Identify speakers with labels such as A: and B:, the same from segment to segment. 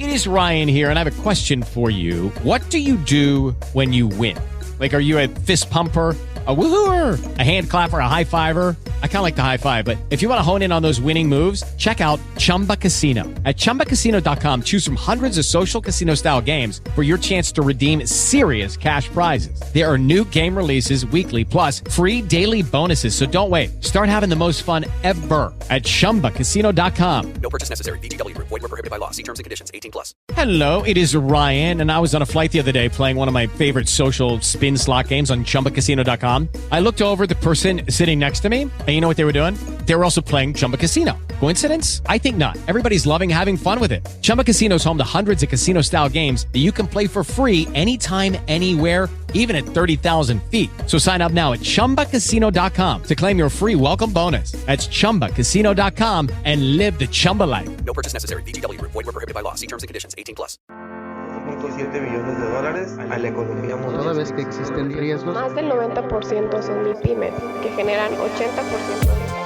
A: It is Ryan here, and I have a question for you. What do you do when you win? Like, are you a fist pumper, a woo-hooer, a hand clapper, a high fiver? I kind of like the high five, but if you want to hone in on those winning moves, check out Chumba Casino. At ChumbaCasino.com, choose from hundreds of social casino-style games for your chance to redeem serious cash prizes. There are new game releases weekly, plus free daily bonuses. So don't wait. Start having the most fun ever at ChumbaCasino.com.
B: No purchase necessary. VGW Group. Void where prohibited by law. See terms and conditions. 18+.
A: Hello, it is Ryan, and I was on a flight the other day playing one of my favorite social spin slot games on ChumbaCasino.com. I looked over at the person sitting next to me, and you know what they were doing? They were also playing Chumba Casino. Coincidence? I think not. Everybody's loving having fun with it. Chumba Casino is home to hundreds of casino-style games that you can play for free anytime, anywhere, even at 30,000 feet. So sign up now at ChumbaCasino.com to claim your free welcome bonus. That's ChumbaCasino.com and live the Chumba life.
B: No purchase necessary. VGW Group. Void where prohibited by law. See terms and conditions. 18+.
C: 1.7 millones de dólares a la economía mundial.
D: Toda vez que existen riesgos,
E: Más del 90% son MIPYMES, que generan 80%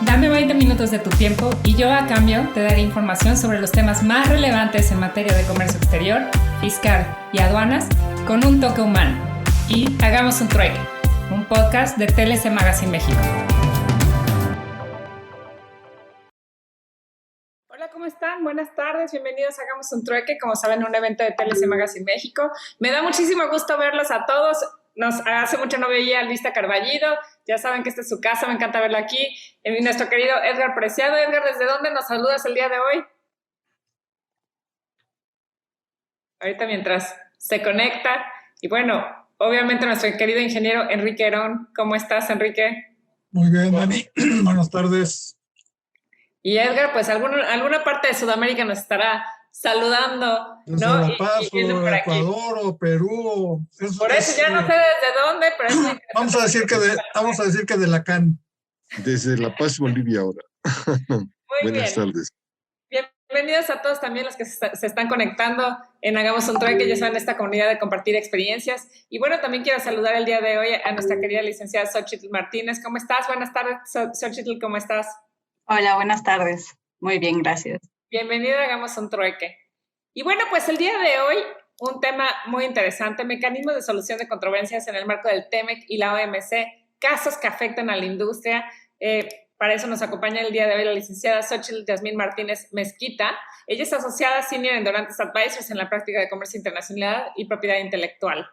E: de...
F: Dame 20 minutos de tu tiempo y yo a cambio te daré información sobre los temas más relevantes en materia de comercio exterior, fiscal y aduanas con un toque humano. Y hagamos un trueque, un podcast de TLC Magazine México. Hola, ¿cómo están? Buenas tardes, bienvenidos a Hagamos un Trueque, como saben, un evento de TLC Magazine México. Me da muchísimo gusto verlos a todos. Hace mucho no veía a Luisa Carballido, ya saben que esta es su casa, me encanta verlo aquí. Y nuestro querido Edgar Preciado. Edgar, ¿desde dónde nos saludas el día de hoy? Ahorita mientras se conecta. Y bueno, obviamente nuestro querido ingeniero Enrique Herón. ¿Cómo estás, Enrique?
G: Muy bien, Dani. Buenas tardes.
D: Y Edgar, pues alguna parte de Sudamérica nos estará saludando,
G: Desde
D: ¿no?
G: La Paz,
D: y
G: o Ecuador, o Perú.
D: Por eso ya no sé desde dónde, pero es muy
G: vamos a decir que de la CAN.
H: Desde La Paz, Bolivia ahora. Buenas tardes.
D: Bienvenidos a todos también los que se están conectando en Hagamos un Trueque, ya saben, esta comunidad de compartir experiencias. Y bueno, también quiero saludar el día de hoy a nuestra querida licenciada Xochitl Martínez. ¿Cómo estás? Buenas tardes, Xochitl, ¿cómo estás?
I: Hola, buenas tardes. Muy bien, gracias.
D: Bienvenido a Hagamos un Trueque. Y bueno, pues el día de hoy, un tema muy interesante, mecanismos de solución de controversias en el marco del TEMEC y la OMC, casos que afectan a la industria. Para eso nos acompaña el día de hoy la licenciada Xochitl Yasmín Martínez Mezquita. Ella es asociada senior en Dorantes Advisors en la práctica de comercio internacional y propiedad intelectual.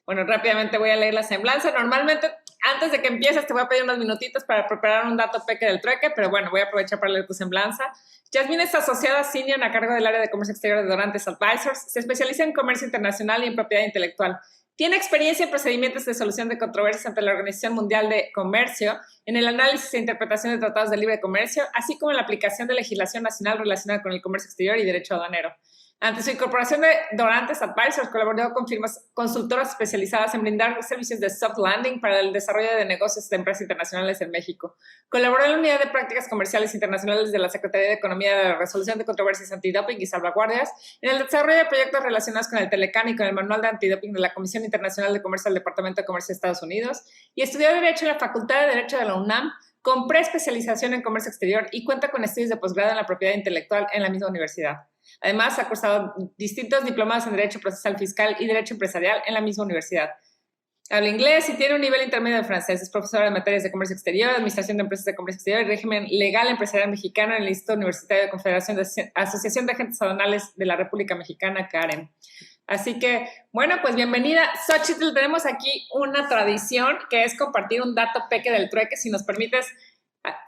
D: Bueno, rápidamente voy a leer la semblanza. Normalmente, antes de que empieces, te voy a pedir unos minutitos para preparar un dato peque del trueque, pero bueno, voy a aprovechar para leer tu semblanza. Yasmín es asociada senior a cargo del área de comercio exterior de Dorantes Advisors. Se especializa en comercio internacional y en propiedad intelectual. Tiene experiencia en procedimientos de solución de controversias ante la Organización Mundial de Comercio, en el análisis e interpretación de tratados de libre comercio, así como en la aplicación de legislación nacional relacionada con el comercio exterior y derecho aduanero. Ante su incorporación de Dorantes Advisors, colaboró con firmas consultoras especializadas en brindar servicios de soft landing para el desarrollo de negocios de empresas internacionales en México. Colaboró en la Unidad de Prácticas Comerciales Internacionales de la Secretaría de Economía de la Resolución de Controversias Antidoping y Salvaguardias, en el desarrollo de proyectos relacionados con el Telecán y con el Manual de Antidoping de la Comisión Internacional de Comercio del Departamento de Comercio de Estados Unidos, y estudió Derecho en la Facultad de Derecho de la UNAM, con preespecialización en comercio exterior y cuenta con estudios de posgrado en la propiedad intelectual en la misma universidad. Además, ha cursado distintos diplomados en Derecho Procesal Fiscal y Derecho Empresarial en la misma universidad. Habla inglés y tiene un nivel intermedio de francés. Es profesora de materias de comercio exterior, administración de empresas de comercio exterior y régimen legal empresarial mexicano en el Instituto Universitario de Confederación de Asociación de Agentes Aduanales de la República Mexicana, CAREM. Así que, bueno, pues bienvenida. Xochitl, tenemos aquí una tradición que es compartir un dato peque del trueque. Si nos permites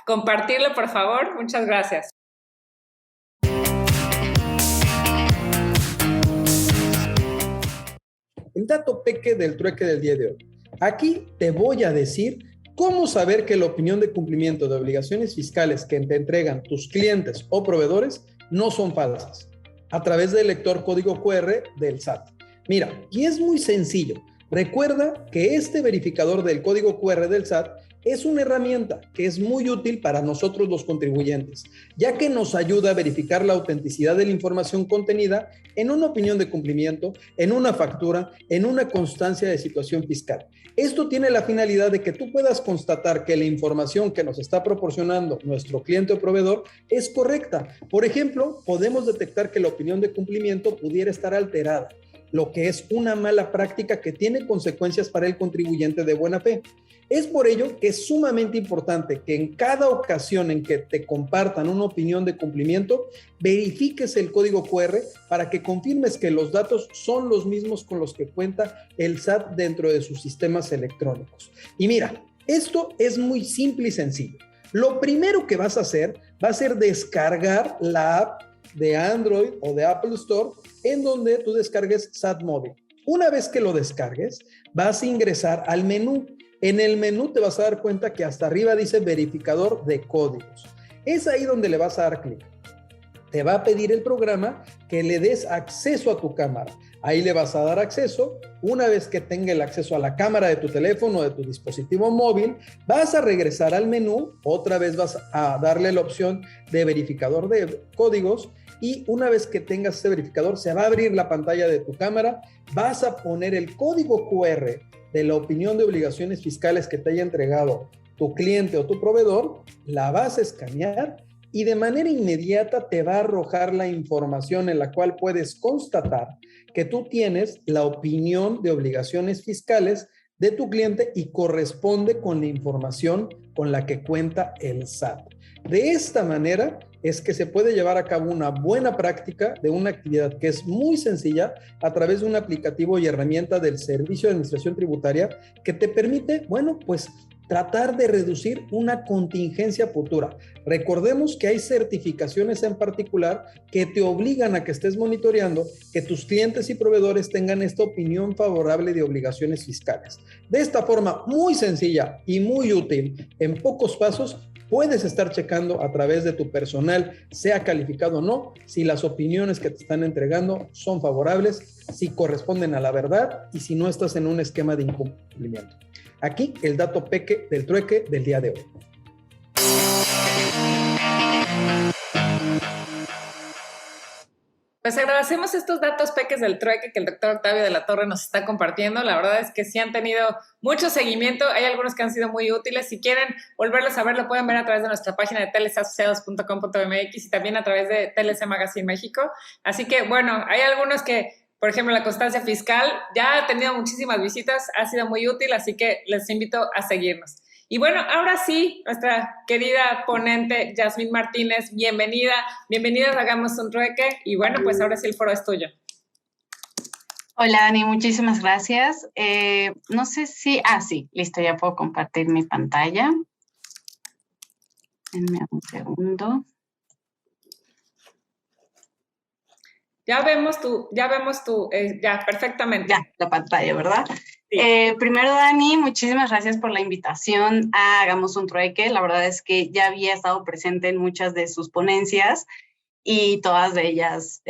D: compartirlo, por favor. Muchas gracias.
J: El dato peque del trueque del día de hoy. Aquí te voy a decir cómo saber que la opinión de cumplimiento de obligaciones fiscales que te entregan tus clientes o proveedores no son falsas, a través del lector código QR del SAT. Mira, y es muy sencillo. Recuerda que este verificador del código QR del SAT Es una herramienta que es muy útil para nosotros los contribuyentes, ya que nos ayuda a verificar la autenticidad de la información contenida en una opinión de cumplimiento, en una factura, en una constancia de situación fiscal. Esto tiene la finalidad de que tú puedas constatar que la información que nos está proporcionando nuestro cliente o proveedor es correcta. Por ejemplo, podemos detectar que la opinión de cumplimiento pudiera estar alterada, lo que es una mala práctica que tiene consecuencias para el contribuyente de buena fe. Es por ello que es sumamente importante que en cada ocasión en que te compartan una opinión de cumplimiento, verifiques el código QR para que confirmes que los datos son los mismos con los que cuenta el SAT dentro de sus sistemas electrónicos. Y mira, esto es muy simple y sencillo. Lo primero que vas a hacer va a ser descargar la app de Android o de Apple Store en donde tú descargues SAT Móvil. Una vez que lo descargues, vas a ingresar al menú. En el menú te vas a dar cuenta que hasta arriba dice verificador de códigos. Es ahí donde le vas a dar clic. Te va a pedir el programa que le des acceso a tu cámara. Ahí le vas a dar acceso. Una vez que tenga el acceso a la cámara de tu teléfono o de tu dispositivo móvil, vas a regresar al menú. Otra vez vas a darle la opción de verificador de códigos. Y una vez que tengas ese verificador, se va a abrir la pantalla de tu cámara. Vas a poner el código QR de la opinión de obligaciones fiscales que te haya entregado tu cliente o tu proveedor, la vas a escanear y de manera inmediata te va a arrojar la información en la cual puedes constatar que tú tienes la opinión de obligaciones fiscales de tu cliente y corresponde con la información con la que cuenta el SAT. De esta manera es que se puede llevar a cabo una buena práctica de una actividad que es muy sencilla a través de un aplicativo y herramienta del Servicio de Administración Tributaria que te permite, pues tratar de reducir una contingencia futura. Recordemos que hay certificaciones en particular que te obligan a que estés monitoreando que tus clientes y proveedores tengan esta opinión favorable de obligaciones fiscales. De esta forma muy sencilla y muy útil, en pocos pasos, puedes estar checando a través de tu personal, sea calificado o no, si las opiniones que te están entregando son favorables, si corresponden a la verdad y si no estás en un esquema de incumplimiento. Aquí el dato peque del trueque del día de hoy.
D: Pues agradecemos estos datos peques del trueque que el doctor Octavio de la Torre nos está compartiendo. La verdad es que sí han tenido mucho seguimiento. Hay algunos que han sido muy útiles. Si quieren volverlos a ver, lo pueden ver a través de nuestra página de telesasociados.com.mx y también a través de TLC Magazine México. Así que, hay algunos que, por ejemplo, la constancia fiscal ya ha tenido muchísimas visitas, ha sido muy útil, así que les invito a seguirnos. Y ahora sí, nuestra querida ponente Yasmín Martínez, bienvenida a Hagamos un Trueque. Y pues ahora sí el foro es tuyo.
I: Hola, Dani, muchísimas gracias. No sé si... sí, listo, ya puedo compartir mi pantalla. Denme un segundo.
D: Ya vemos perfectamente.
I: Ya, la pantalla, ¿verdad?
D: Sí.
I: Primero, Dani, muchísimas gracias por la invitación a Hagamos un Trueque. La verdad es que ya había estado presente en muchas de sus ponencias y todas de ellas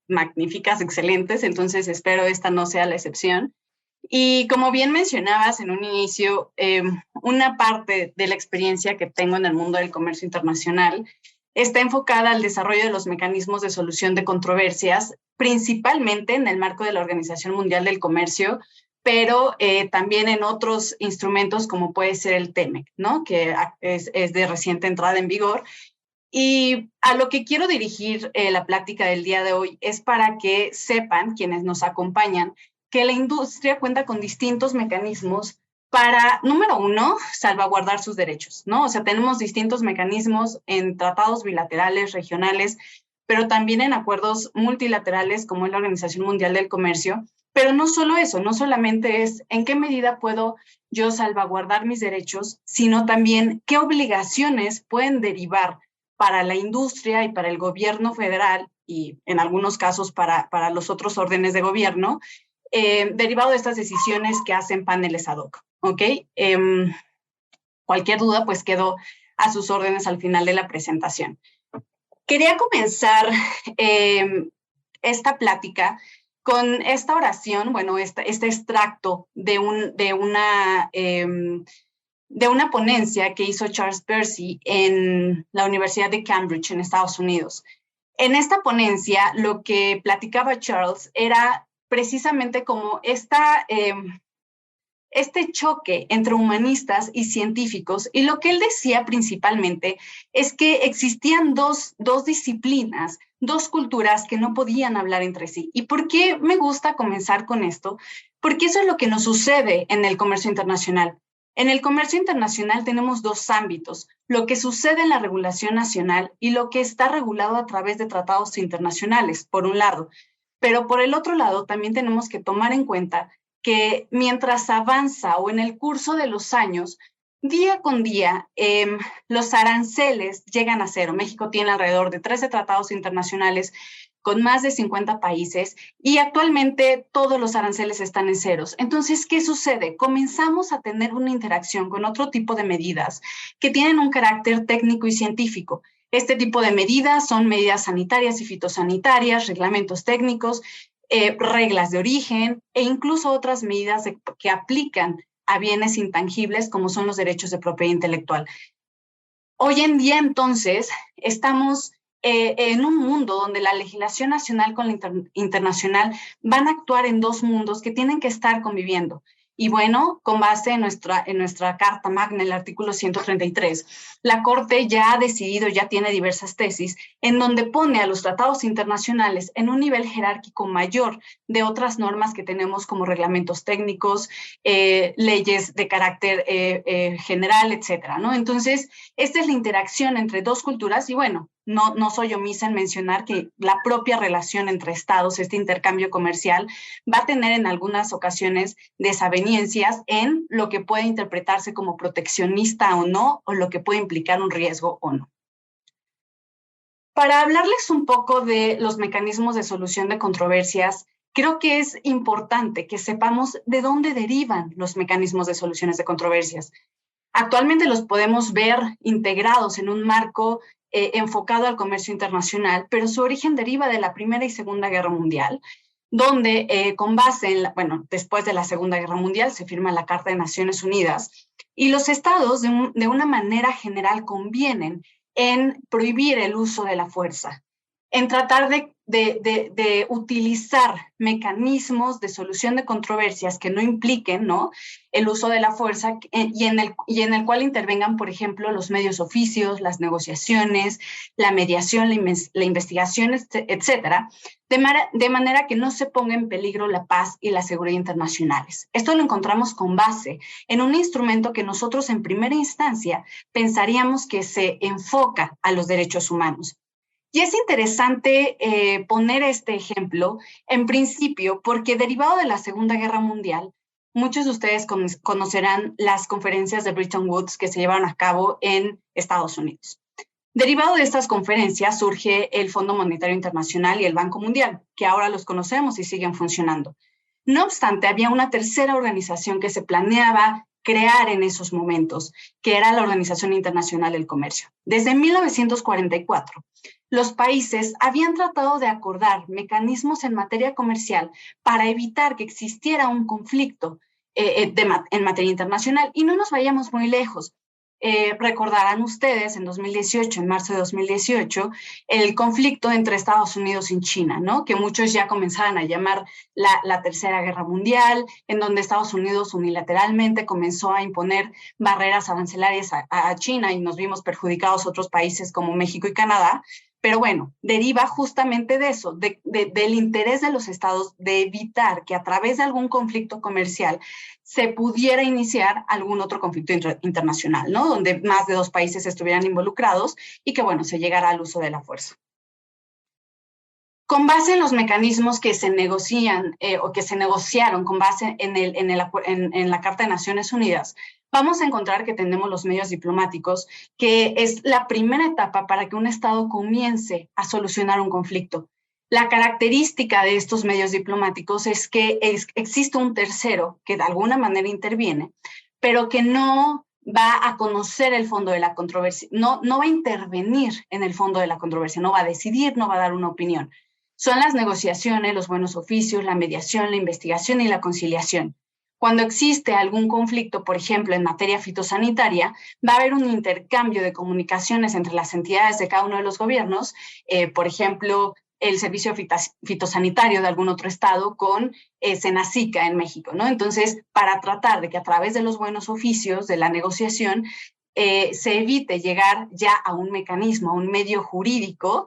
I: magníficas, excelentes, entonces espero esta no sea la excepción. Y como bien mencionabas en un inicio, una parte de la experiencia que tengo en el mundo del comercio internacional está enfocada al desarrollo de los mecanismos de solución de controversias, principalmente en el marco de la Organización Mundial del Comercio, pero también en otros instrumentos como puede ser el TEMEC, ¿no? Que es de reciente entrada en vigor. Y a lo que quiero dirigir la plática del día de hoy es para que sepan, quienes nos acompañan, que la industria cuenta con distintos mecanismos para, número uno, salvaguardar sus derechos, ¿no? O sea, tenemos distintos mecanismos en tratados bilaterales, regionales, pero también en acuerdos multilaterales como es la Organización Mundial del Comercio. Pero no solo eso, no solamente es en qué medida puedo yo salvaguardar mis derechos, sino también qué obligaciones pueden derivar para la industria y para el gobierno federal y en algunos casos para los otros órdenes de gobierno, derivado de estas decisiones que hacen paneles ad hoc, ¿ok? Cualquier duda, pues quedo a sus órdenes al final de la presentación. Quería comenzar esta plática con esta oración, este extracto de una una ponencia que hizo Charles Percy en la Universidad de Cambridge, en Estados Unidos. En esta ponencia, lo que platicaba Charles era precisamente como este choque entre humanistas y científicos, y lo que él decía principalmente es que existían dos disciplinas, dos culturas que no podían hablar entre sí. ¿Y por qué me gusta comenzar con esto? Porque eso es lo que nos sucede en el comercio internacional. En el comercio internacional tenemos dos ámbitos, lo que sucede en la regulación nacional y lo que está regulado a través de tratados internacionales, por un lado. Pero por el otro lado, también tenemos que tomar en cuenta que mientras avanza o en el curso de los años, día con día, los aranceles llegan a cero. México tiene alrededor de 13 tratados internacionales con más de 50 países y actualmente todos los aranceles están en ceros. Entonces, ¿qué sucede? Comenzamos a tener una interacción con otro tipo de medidas que tienen un carácter técnico y científico. Este tipo de medidas son medidas sanitarias y fitosanitarias, reglamentos técnicos, reglas de origen e incluso otras medidas que aplican a bienes intangibles como son los derechos de propiedad intelectual. Hoy en día, entonces, estamos en un mundo donde la legislación nacional con la internacional van a actuar en dos mundos que tienen que estar conviviendo. Y bueno, con base en nuestra Carta Magna, el artículo 133, la Corte ya ha decidido, ya tiene diversas tesis, en donde pone a los tratados internacionales en un nivel jerárquico mayor de otras normas que tenemos como reglamentos técnicos, leyes de carácter general, etcétera, ¿no? Entonces, esta es la interacción entre dos culturas y bueno, no soy omisa en mencionar que la propia relación entre estados, este intercambio comercial, va a tener en algunas ocasiones desavenencias en lo que puede interpretarse como proteccionista o no, o lo que puede implicar un riesgo o no. Para hablarles un poco de los mecanismos de solución de controversias, creo que es importante que sepamos de dónde derivan los mecanismos de soluciones de controversias. Actualmente los podemos ver integrados en un marco enfocado al comercio internacional, pero su origen deriva de la Primera y Segunda Guerra Mundial, donde con base en, después de la Segunda Guerra Mundial se firma la Carta de Naciones Unidas y los estados de una manera general convienen en prohibir el uso de la fuerza, en tratar de utilizar mecanismos de solución de controversias que no impliquen, ¿no?, el uso de la fuerza y en el cual intervengan, por ejemplo, los medios oficios, las negociaciones, la mediación, la investigación, etcétera, de manera que no se ponga en peligro la paz y la seguridad internacionales. Esto lo encontramos con base en un instrumento que nosotros en primera instancia pensaríamos que se enfoca a los derechos humanos. Y es interesante poner este ejemplo, en principio, porque derivado de la Segunda Guerra Mundial, muchos de ustedes conocerán las conferencias de Bretton Woods que se llevaron a cabo en Estados Unidos. Derivado de estas conferencias surge el Fondo Monetario Internacional y el Banco Mundial, que ahora los conocemos y siguen funcionando. No obstante, había una tercera organización que se planeaba crear en esos momentos, que era la Organización Internacional del Comercio. Desde 1944, los países habían tratado de acordar mecanismos en materia comercial para evitar que existiera un conflicto en materia internacional. Y no nos vayamos muy lejos. Recordarán ustedes en 2018, en marzo de 2018, el conflicto entre Estados Unidos y China, ¿no?, que muchos ya comenzaban a llamar la Tercera Guerra Mundial, en donde Estados Unidos unilateralmente comenzó a imponer barreras arancelarias a China y nos vimos perjudicados otros países como México y Canadá. Pero bueno, deriva justamente de eso, del interés de los estados de evitar que a través de algún conflicto comercial se pudiera iniciar algún otro conflicto internacional, ¿no?, donde más de dos países estuvieran involucrados y que, bueno, se llegara al uso de la fuerza. Con base en los mecanismos que se negocian o que se negociaron con base en la Carta de Naciones Unidas, vamos a encontrar que tenemos los medios diplomáticos, que es la primera etapa para que un Estado comience a solucionar un conflicto. La característica de estos medios diplomáticos es que existe un tercero que de alguna manera interviene, pero que no va a conocer el fondo de la controversia, no va a intervenir en el fondo de la controversia, no va a decidir, no va a dar una opinión. Son las negociaciones, los buenos oficios, la mediación, la investigación y la conciliación. Cuando existe algún conflicto, por ejemplo, en materia fitosanitaria, va a haber un intercambio de comunicaciones entre las entidades de cada uno de los gobiernos, por ejemplo, el servicio fitosanitario de algún otro estado con Senacica en México, ¿no? Entonces, para tratar de que a través de los buenos oficios de la negociación se evite llegar ya a un mecanismo, a un medio jurídico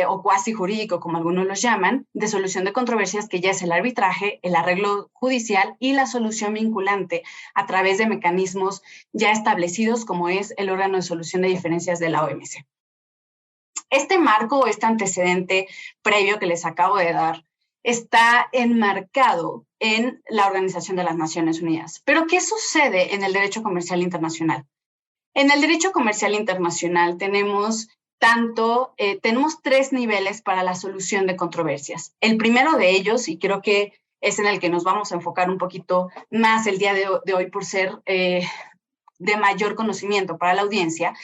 I: o cuasi jurídico, como algunos los llaman, de solución de controversias, que ya es el arbitraje, el arreglo judicial y la solución vinculante a través de mecanismos ya establecidos, como es el órgano de solución de diferencias de la OMC. Este marco o este antecedente previo que les acabo de dar está enmarcado en la Organización de las Naciones Unidas. Pero, ¿qué sucede en el derecho comercial internacional? En el derecho comercial internacional tenemos tres niveles para la solución de controversias. El primero de ellos, y creo que es en el que nos vamos a enfocar un poquito más el día de hoy por ser de mayor conocimiento para la audiencia,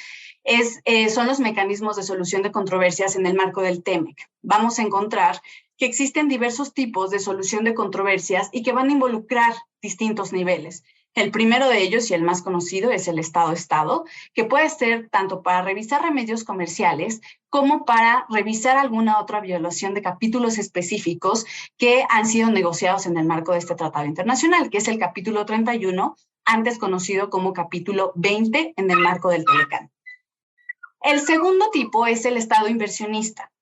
I: son los mecanismos de solución de controversias en el marco del TEMEC. Vamos a encontrar que existen diversos tipos de solución de controversias y que van a involucrar distintos niveles. El primero de ellos, y el más conocido, es el Estado-Estado, que puede ser tanto para revisar remedios comerciales como para revisar alguna otra violación de capítulos específicos que han sido negociados en el marco de este tratado internacional, que es el capítulo 31, antes conocido como capítulo 20 en el marco del Telecán. El segundo tipo es el Estado inversionista.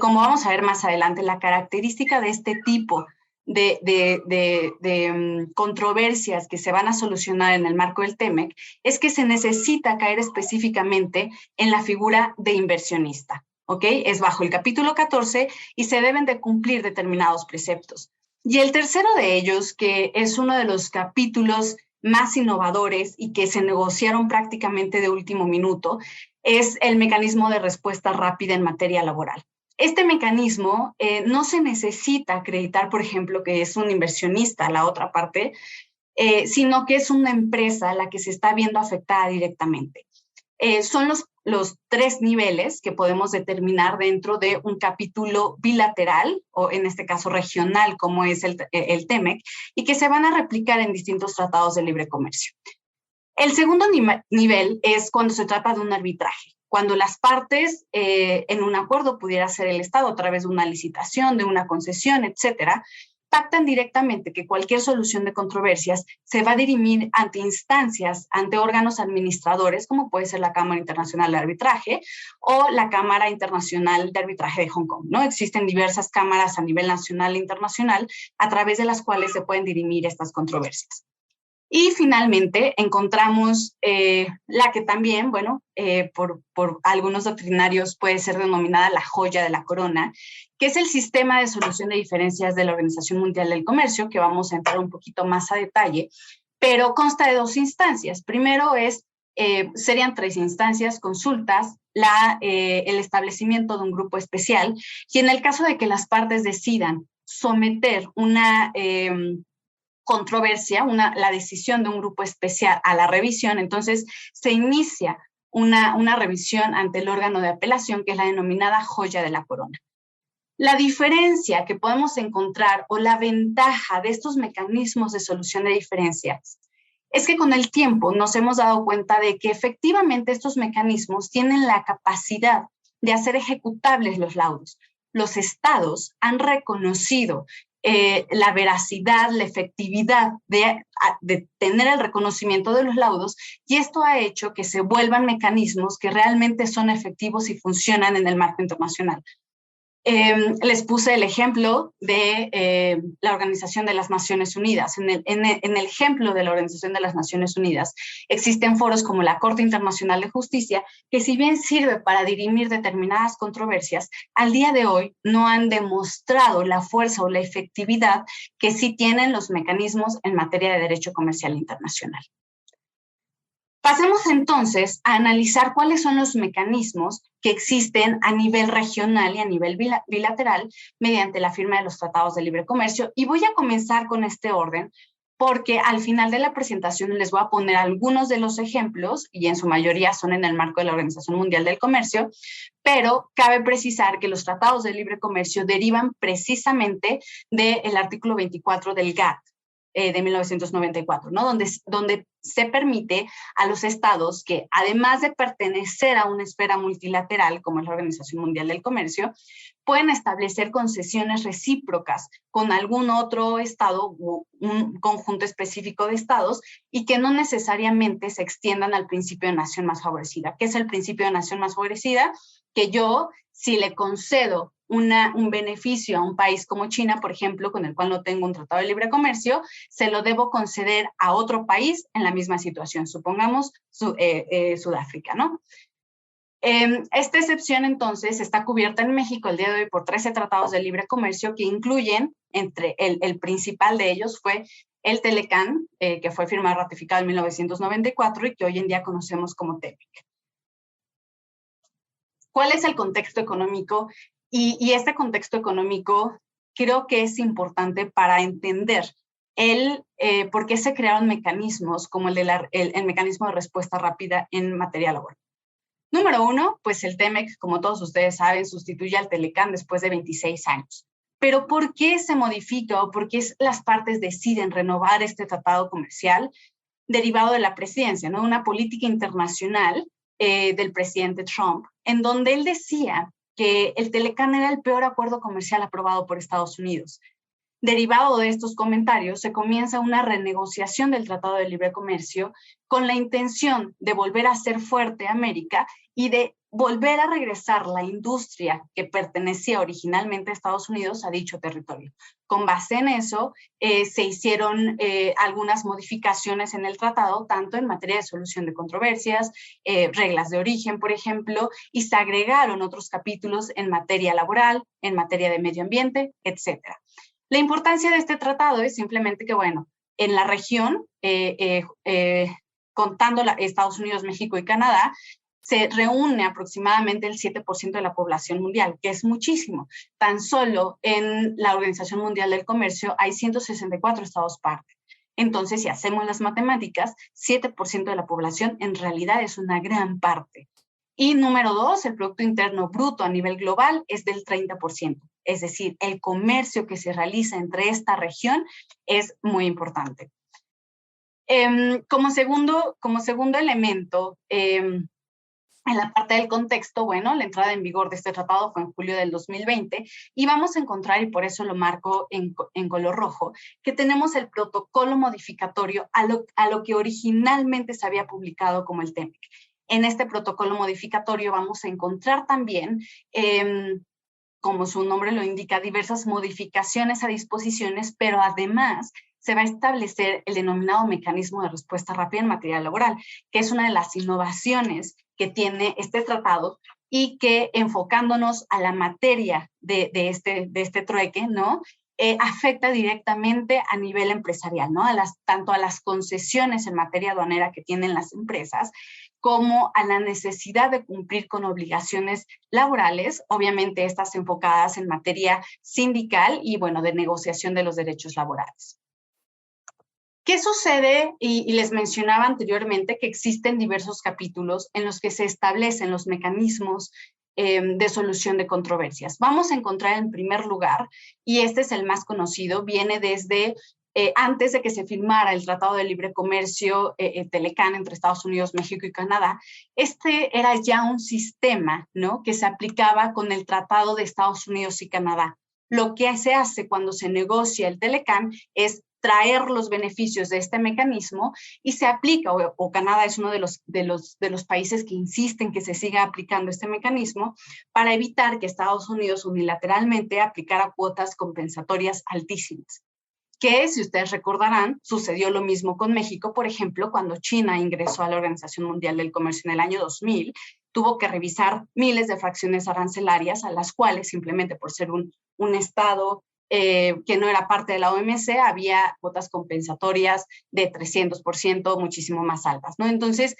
I: Como vamos a ver más adelante, la característica de este tipo de controversias que se van a solucionar en el marco del TEMEC es que se necesita caer específicamente en la figura de inversionista, ¿ok? Es bajo el capítulo 14 y se deben de cumplir determinados preceptos. Y el tercero de ellos, que es uno de los capítulos más innovadores y que se negociaron prácticamente de último minuto, es el mecanismo de respuesta rápida en materia laboral. Este mecanismo no se necesita acreditar, por ejemplo, que es un inversionista, la otra parte, sino que es una empresa la que se está viendo afectada directamente. Son los tres niveles que podemos determinar dentro de un capítulo bilateral, o en este caso regional, como es el TEMEC, y que se van a replicar en distintos tratados de libre comercio. El segundo nivel es cuando se trata de un arbitraje. Cuando las partes en un acuerdo, pudiera ser el Estado a través de una licitación, de una concesión, etcétera, pactan directamente que cualquier solución de controversias se va a dirimir ante instancias, ante órganos administradores, como puede ser la Cámara Internacional de Arbitraje o la Cámara Internacional de Arbitraje de Hong Kong, ¿no? Existen diversas cámaras a nivel nacional e internacional a través de las cuales se pueden dirimir estas controversias. Y finalmente encontramos la que también, bueno, por algunos doctrinarios puede ser denominada la joya de la corona, que es el sistema de solución de diferencias de la Organización Mundial del Comercio, que vamos a entrar un poquito más a detalle, pero consta de dos instancias. Primero serían tres instancias: consultas, el establecimiento de un grupo especial, y en el caso de que las partes decidan someter una controversia, la decisión de un grupo especial a la revisión, entonces se inicia una revisión ante el órgano de apelación, que es la denominada joya de la corona. La diferencia que podemos encontrar o la ventaja de estos mecanismos de solución de diferencias es que con el tiempo nos hemos dado cuenta de que efectivamente estos mecanismos tienen la capacidad de hacer ejecutables los laudos. Los estados han reconocido la veracidad, la efectividad de tener el reconocimiento de los laudos, y esto ha hecho que se vuelvan mecanismos que realmente son efectivos y funcionan en el marco internacional. Les puse el ejemplo de la Organización de las Naciones Unidas. En el ejemplo de la Organización de las Naciones Unidas existen foros como la Corte Internacional de Justicia, que si bien sirve para dirimir determinadas controversias, al día de hoy no han demostrado la fuerza o la efectividad que sí tienen los mecanismos en materia de derecho comercial internacional. Pasemos entonces a analizar cuáles son los mecanismos que existen a nivel regional y a nivel bilateral mediante la firma de los tratados de libre comercio, y voy a comenzar con este orden porque al final de la presentación les voy a poner algunos de los ejemplos, y en su mayoría son en el marco de la Organización Mundial del Comercio, pero cabe precisar que los tratados de libre comercio derivan precisamente del artículo 24 del GATT. de 1994, ¿no? Donde se permite a los estados que, además de pertenecer a una esfera multilateral, como es la Organización Mundial del Comercio, pueden establecer concesiones recíprocas con algún otro estado o un conjunto específico de estados y que no necesariamente se extiendan al principio de nación más favorecida. ¿Qué es el principio de nación más favorecida? Que yo, si le concedo un beneficio a un país como China, por ejemplo, con el cual no tengo un tratado de libre comercio, se lo debo conceder a otro país en la misma situación, supongamos Sudáfrica, ¿no? Esta excepción, entonces, está cubierta en México el día de hoy por 13 tratados de libre comercio que incluyen, entre el principal de ellos fue el Telecán, que fue firmado y ratificado en 1994 y que hoy en día conocemos como TEMEC. ¿Cuál es el contexto económico? Y este contexto económico creo que es importante para entender por qué se crearon mecanismos como el mecanismo de respuesta rápida en materia laboral. Número uno, pues el TEMEC, como todos ustedes saben, sustituye al Telecán después de 26 años. Pero ¿por qué se modifica o por qué las partes deciden renovar este tratado comercial derivado de la presidencia, ¿no? Una política internacional del presidente Trump, en donde él decía que el Telecán era el peor acuerdo comercial aprobado por Estados Unidos. Derivado de estos comentarios, se comienza una renegociación del Tratado de Libre Comercio con la intención de volver a hacer fuerte a América y de volver a regresar la industria que pertenecía originalmente a Estados Unidos a dicho territorio. Con base en eso, se hicieron algunas modificaciones en el tratado, tanto en materia de solución de controversias, reglas de origen, por ejemplo, y se agregaron otros capítulos en materia laboral, en materia de medio ambiente, etc. La importancia de este tratado es simplemente que, bueno, en la región, contando Estados Unidos, México y Canadá, se reúne aproximadamente el 7% de la población mundial, que es muchísimo. Tan solo en la Organización Mundial del Comercio hay 164 estados parte. Entonces, si hacemos las matemáticas, 7% de la población en realidad es una gran parte. Y número dos, el Producto Interno Bruto a nivel global es del 30%. Es decir, el comercio que se realiza entre esta región es muy importante. Como segundo elemento, en la parte del contexto, bueno, la entrada en vigor de este tratado fue en julio del 2020 y vamos a encontrar, y por eso lo marco en color rojo, que tenemos el protocolo modificatorio a lo que originalmente se había publicado como el TEMEC. En este protocolo modificatorio vamos a encontrar también, como su nombre lo indica, diversas modificaciones a disposiciones, pero además se va a establecer el denominado mecanismo de respuesta rápida en materia laboral, que es una de las innovaciones que tiene este tratado y que, enfocándonos a la materia de este trueque, ¿no? Afecta directamente a nivel empresarial, ¿no? Tanto a las concesiones en materia aduanera que tienen las empresas, como a la necesidad de cumplir con obligaciones laborales, obviamente estas enfocadas en materia sindical y, bueno, de negociación de los derechos laborales. ¿Qué sucede? Y les mencionaba anteriormente que existen diversos capítulos en los que se establecen los mecanismos de solución de controversias. Vamos a encontrar en primer lugar, y este es el más conocido, viene desde antes de que se firmara el Tratado de Libre Comercio Telecán entre Estados Unidos, México y Canadá. Este era ya un sistema, ¿no?, que se aplicaba con el Tratado de Estados Unidos y Canadá. Lo que se hace cuando se negocia el Telecán es traer los beneficios de este mecanismo y se aplica, o Canadá es uno de los países que insisten que se siga aplicando este mecanismo para evitar que Estados Unidos unilateralmente aplicara cuotas compensatorias altísimas. Que, si ustedes recordarán, sucedió lo mismo con México, por ejemplo, cuando China ingresó a la Organización Mundial del Comercio en el año 2000, tuvo que revisar miles de fracciones arancelarias a las cuales, simplemente por ser un estado que no era parte de la OMC, había cuotas compensatorias de 300%, muchísimo más altas, ¿no? Entonces,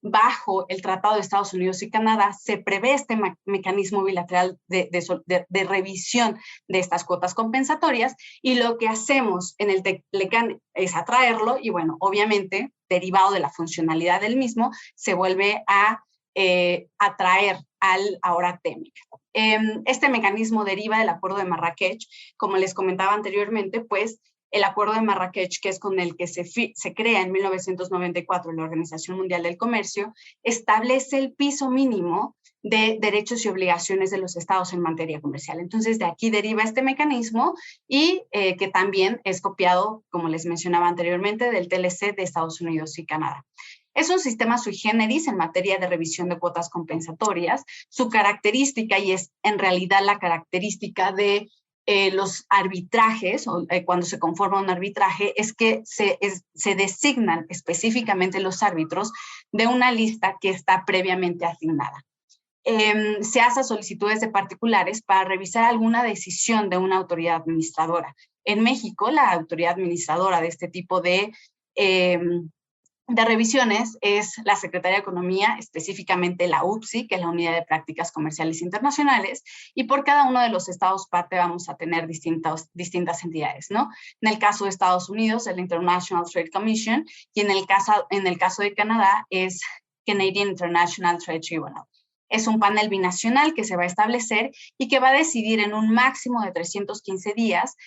I: bajo el Tratado de Estados Unidos y Canadá se prevé este mecanismo bilateral de revisión de estas cuotas compensatorias, y lo que hacemos en el Telecán es atraerlo y, bueno, obviamente, derivado de la funcionalidad del mismo, se vuelve a atraer al ahora TEMEC. Este mecanismo deriva del Acuerdo de Marrakech, como les comentaba anteriormente, pues el Acuerdo de Marrakech, que es con el que se crea en 1994 la Organización Mundial del Comercio, establece el piso mínimo de derechos y obligaciones de los estados en materia comercial. Entonces, de aquí deriva este mecanismo y que también es copiado, como les mencionaba anteriormente, del TLC de Estados Unidos y Canadá. Es un sistema sui generis en materia de revisión de cuotas compensatorias. Su característica, y es en realidad la característica de los arbitrajes, o cuando se conforma un arbitraje, es que se designan específicamente los árbitros de una lista que está previamente asignada. Se hacen solicitudes de particulares para revisar alguna decisión de una autoridad administradora. En México, la autoridad administradora de este tipo de revisiones es la Secretaría de Economía, específicamente la UPSI, que es la Unidad de Prácticas Comerciales Internacionales, y por cada uno de los estados parte vamos a tener distintas entidades, ¿no? En el caso de Estados Unidos, el International Trade Commission, y en el caso de Canadá es Canadian International Trade Tribunal. Es un panel binacional que se va a establecer y que va a decidir en un máximo de 315 días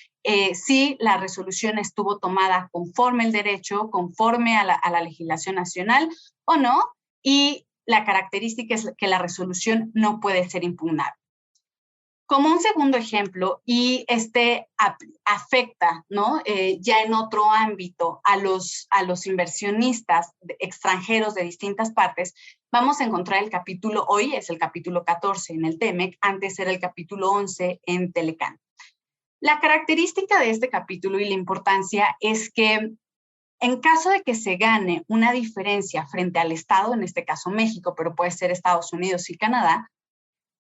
I: si la resolución estuvo tomada conforme el derecho, conforme a la legislación nacional o no, y la característica es que la resolución no puede ser impugnable. Como un segundo ejemplo, y afecta, ¿no? Ya en otro ámbito a los inversionistas extranjeros de distintas partes, vamos a encontrar el capítulo, hoy es el capítulo 14 en el TEMEC, antes era el capítulo 11 en Telecán. La característica de este capítulo y la importancia es que en caso de que se gane una diferencia frente al Estado, en este caso México, pero puede ser Estados Unidos y Canadá,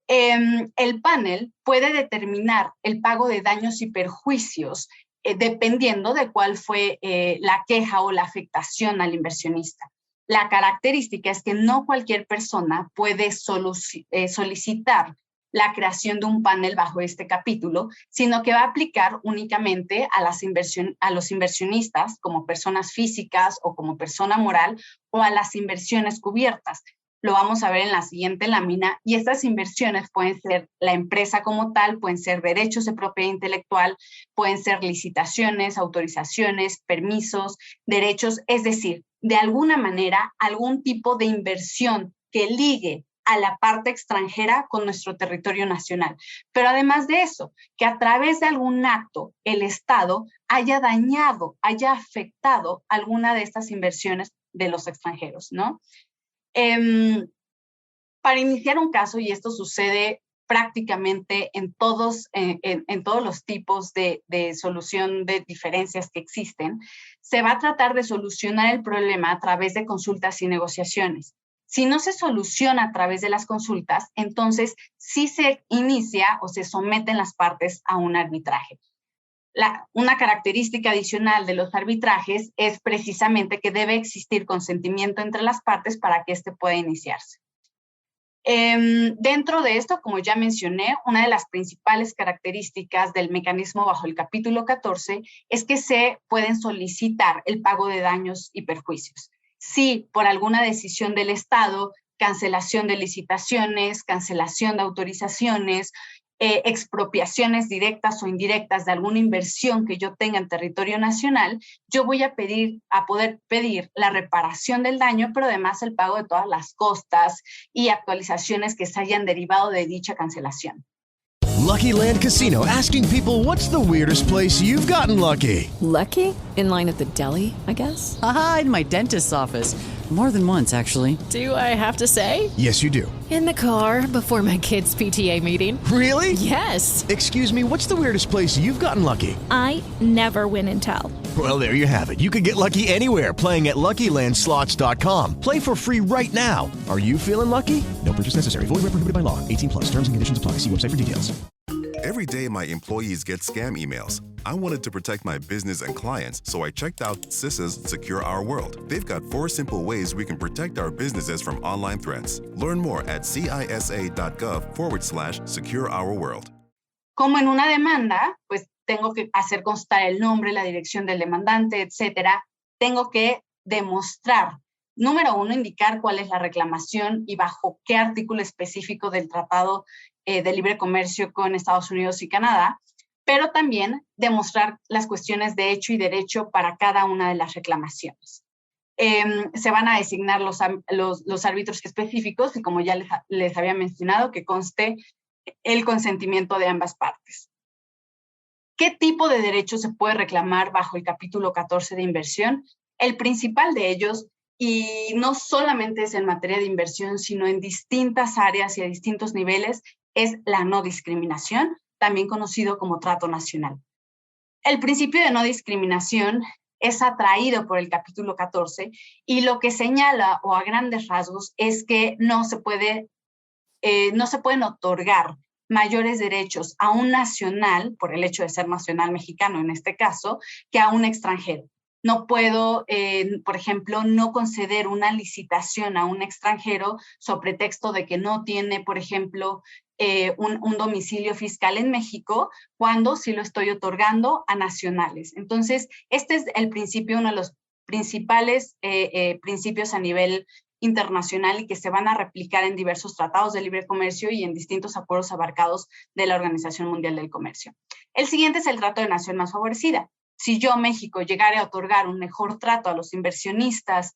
I: el panel puede determinar el pago de daños y perjuicios dependiendo de cuál fue la queja o la afectación al inversionista. La característica es que no cualquier persona puede solicitar la creación de un panel bajo este capítulo, sino que va a aplicar únicamente a los inversionistas como personas físicas o como persona moral o a las inversiones cubiertas. Lo vamos a ver en la siguiente lámina, y estas inversiones pueden ser la empresa como tal, pueden ser derechos de propiedad intelectual, pueden ser licitaciones, autorizaciones, permisos, derechos, es decir, de alguna manera, algún tipo de inversión que ligue a la parte extranjera con nuestro territorio nacional. Pero además de eso, que a través de algún acto el Estado haya dañado, haya afectado alguna de estas inversiones de los extranjeros, ¿no? Para iniciar un caso, y esto sucede prácticamente en todos los tipos de solución de diferencias que existen, se va a tratar de solucionar el problema a través de consultas y negociaciones. Si no se soluciona a través de las consultas, entonces sí se inicia o se someten las partes a un arbitraje. Una característica adicional de los arbitrajes es precisamente que debe existir consentimiento entre las partes para que éste pueda iniciarse. Dentro de esto, como ya mencioné, una de las principales características del mecanismo bajo el capítulo 14 es que se pueden solicitar el pago de daños y perjuicios. Si por alguna decisión del Estado, cancelación de licitaciones, cancelación de autorizaciones, expropiaciones directas o indirectas de alguna inversión que yo tenga en territorio nacional, yo voy a poder pedir la reparación del daño, pero además el pago de todas las costas y actualizaciones que se hayan derivado de dicha cancelación.
K: Lucky Land Casino, asking people, what's the weirdest place you've gotten lucky?
L: Lucky? In line at the deli, I guess?
M: Aha, in my dentist's office. More than once, actually.
L: Do I have to say?
K: Yes, you do.
L: In the car before my kids' PTA meeting.
K: Really?
L: Yes.
K: Excuse me, what's the weirdest place you've gotten lucky?
N: I never win and tell.
K: Well, there you have it. You can get lucky anywhere, playing at LuckyLandSlots.com. Play for free right now. Are you feeling lucky? No purchase necessary. Void where prohibited by law. 18+. Terms and conditions apply. See website for details.
O: Every day, my employees get scam emails. I wanted to protect my business and clients, so I checked out CISA's Secure Our World. They've got 4 simple ways we can protect our businesses from online threats. Learn more at cisa.gov/Secure Our World.
I: Como en una demanda, pues tengo que hacer constar el nombre, la dirección del demandante, etcétera. Tengo que demostrar, número 1, indicar cuál es la reclamación y bajo qué artículo específico del Tratado de Libre Comercio con Estados Unidos y Canadá. pero también demostrar las cuestiones de hecho y derecho para cada una de las reclamaciones. Se van a designar los árbitros específicos y, como ya les había mencionado, que conste el consentimiento de ambas partes. ¿Qué tipo de derecho se puede reclamar bajo el capítulo 14 de inversión? El principal de ellos, y no solamente es en materia de inversión, sino en distintas áreas y a distintos niveles, es la no discriminación, también conocido como trato nacional. El principio de no discriminación es atraído por el capítulo 14 y lo que señala, o a grandes rasgos, es que no se pueden otorgar mayores derechos a un nacional, por el hecho de ser nacional mexicano en este caso, que a un extranjero. No puedo, por ejemplo, no conceder una licitación a un extranjero sobre pretexto de que no tiene, por ejemplo, un domicilio fiscal en México, cuando sí lo estoy otorgando a nacionales. Entonces, este es el principio, uno de los principales principios a nivel internacional y que se van a replicar en diversos tratados de libre comercio y en distintos acuerdos abarcados de la Organización Mundial del Comercio. El siguiente es el trato de nación más favorecida. Si yo, México, llegara a otorgar un mejor trato a los inversionistas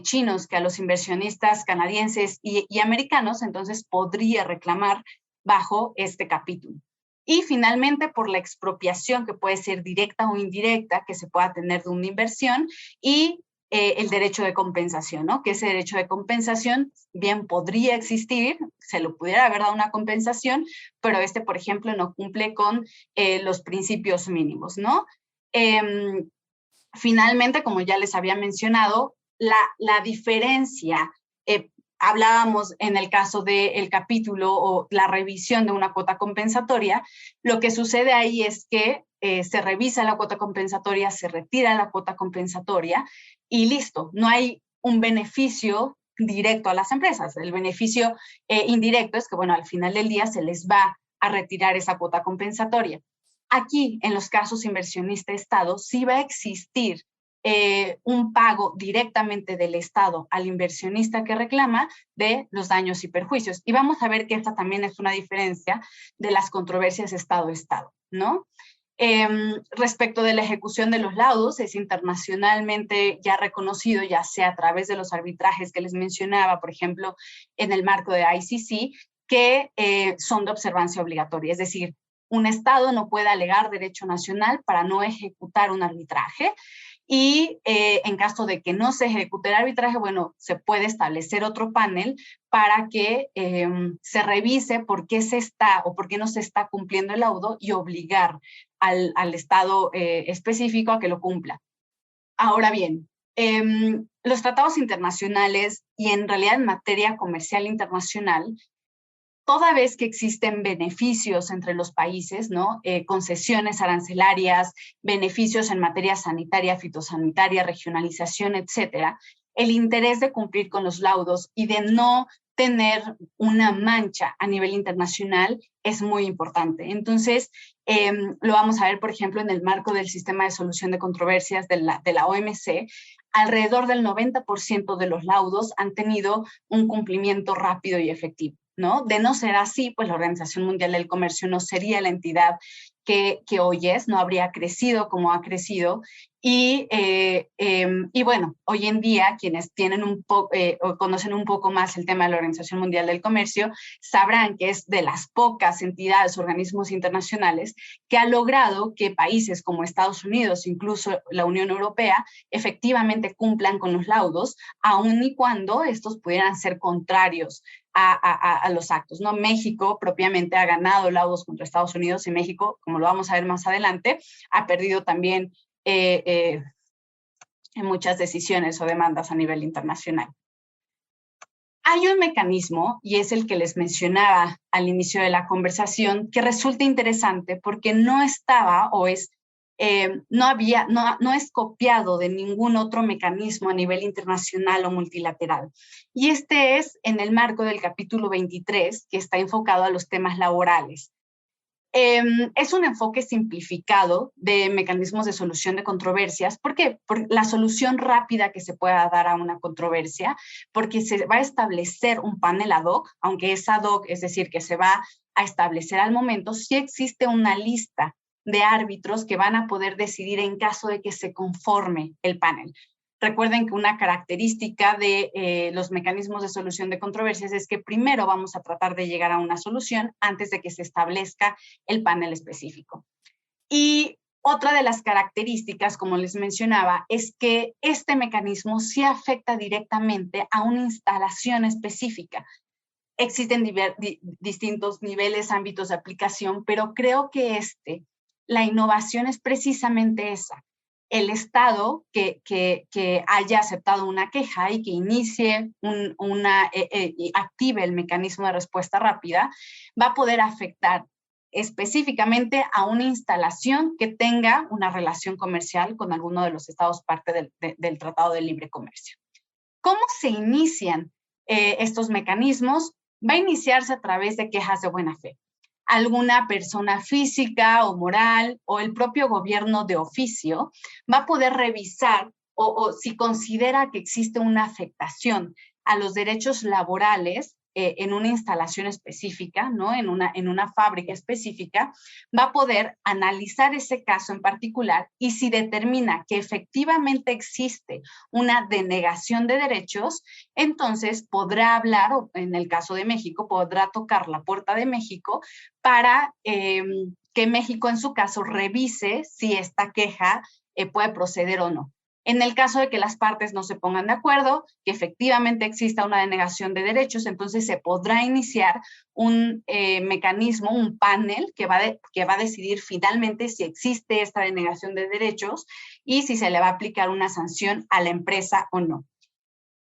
I: chinos que a los inversionistas canadienses y americanos, entonces podría reclamar bajo este capítulo. Y finalmente, por la expropiación, que puede ser directa o indirecta, que se pueda tener de una inversión, y el derecho de compensación, ¿no? Que ese derecho de compensación bien podría existir, se lo pudiera haber dado una compensación, pero por ejemplo, no cumple con los principios mínimos, ¿no? Finalmente, como ya les había mencionado, la diferencia, hablábamos en el caso del capítulo o la revisión de una cuota compensatoria, lo que sucede ahí es que se revisa la cuota compensatoria, se retira la cuota compensatoria y listo, no hay un beneficio directo a las empresas. El beneficio indirecto es que, bueno, al final del día se les va a retirar esa cuota compensatoria. Aquí, en los casos inversionista-Estado, sí va a existir un pago directamente del Estado al inversionista que reclama de los daños y perjuicios. Y vamos a ver que esta también es una diferencia de las controversias Estado-Estado, ¿no? Respecto de la ejecución de los laudos, es internacionalmente ya reconocido, ya sea a través de los arbitrajes que les mencionaba, por ejemplo, en el marco de ICC, que son de observancia obligatoria, es decir, un Estado no puede alegar derecho nacional para no ejecutar un arbitraje y en caso de que no se ejecute el arbitraje, bueno, se puede establecer otro panel para que se revise por qué se está o por qué no se está cumpliendo el laudo y obligar al Estado específico a que lo cumpla. Ahora bien, los tratados internacionales y en realidad en materia comercial internacional, toda vez que existen beneficios entre los países, ¿no? Concesiones arancelarias, beneficios en materia sanitaria, fitosanitaria, regionalización, etcétera, el interés de cumplir con los laudos y de no tener una mancha a nivel internacional es muy importante. Entonces, lo vamos a ver, por ejemplo, en el marco del sistema de solución de controversias de la OMC, alrededor del 90% de los laudos han tenido un cumplimiento rápido y efectivo, ¿no? De no ser así, pues la Organización Mundial del Comercio no sería la entidad que hoy es, no habría crecido como ha crecido. Y bueno, hoy en día quienes tienen o conocen un poco más el tema de la Organización Mundial del Comercio sabrán que es de las pocas entidades, organismos internacionales que ha logrado que países como Estados Unidos, incluso la Unión Europea, efectivamente cumplan con los laudos, aun y cuando estos pudieran ser contrarios a los actos, ¿no? México propiamente ha ganado laudos contra Estados Unidos y México, como lo vamos a ver más adelante, ha perdido también en muchas decisiones o demandas a nivel internacional. Hay un mecanismo, y es el que les mencionaba al inicio de la conversación, que resulta interesante porque no estaba o es no es copiado de ningún otro mecanismo a nivel internacional o multilateral. Y este es en el marco del capítulo 23, que está enfocado a los temas laborales. Es un enfoque simplificado de mecanismos de solución de controversias. ¿Por qué? Por la solución rápida que se pueda dar a una controversia, porque se va a establecer un panel ad hoc, aunque es ad hoc, es decir, que se va a establecer al momento, sí existe una lista de árbitros que van a poder decidir en caso de que se conforme el panel. Recuerden que una característica de los mecanismos de solución de controversias es que primero vamos a tratar de llegar a una solución antes de que se establezca el panel específico. Y otra de las características, como les mencionaba, es que este mecanismo sí afecta directamente a una instalación específica. Existen distintos niveles, ámbitos de aplicación, pero creo que la innovación es precisamente esa. El Estado que haya aceptado una queja y que inicie y active el mecanismo de respuesta rápida, va a poder afectar específicamente a una instalación que tenga una relación comercial con alguno de los estados parte del Tratado de Libre Comercio. ¿Cómo se inician estos mecanismos? Va a iniciarse a través de quejas de buena fe. Alguna persona física o moral o el propio gobierno de oficio va a poder revisar o si considera que existe una afectación a los derechos laborales en una instalación específica, ¿no? en una fábrica específica, va a poder analizar ese caso en particular y si determina que efectivamente existe una denegación de derechos, entonces podrá hablar, o en el caso de México, podrá tocar la puerta de México para que México en su caso revise si esta queja puede proceder o no. En el caso de que las partes no se pongan de acuerdo, que efectivamente exista una denegación de derechos, entonces se podrá iniciar un mecanismo, un panel que va a decidir finalmente si existe esta denegación de derechos y si se le va a aplicar una sanción a la empresa o no.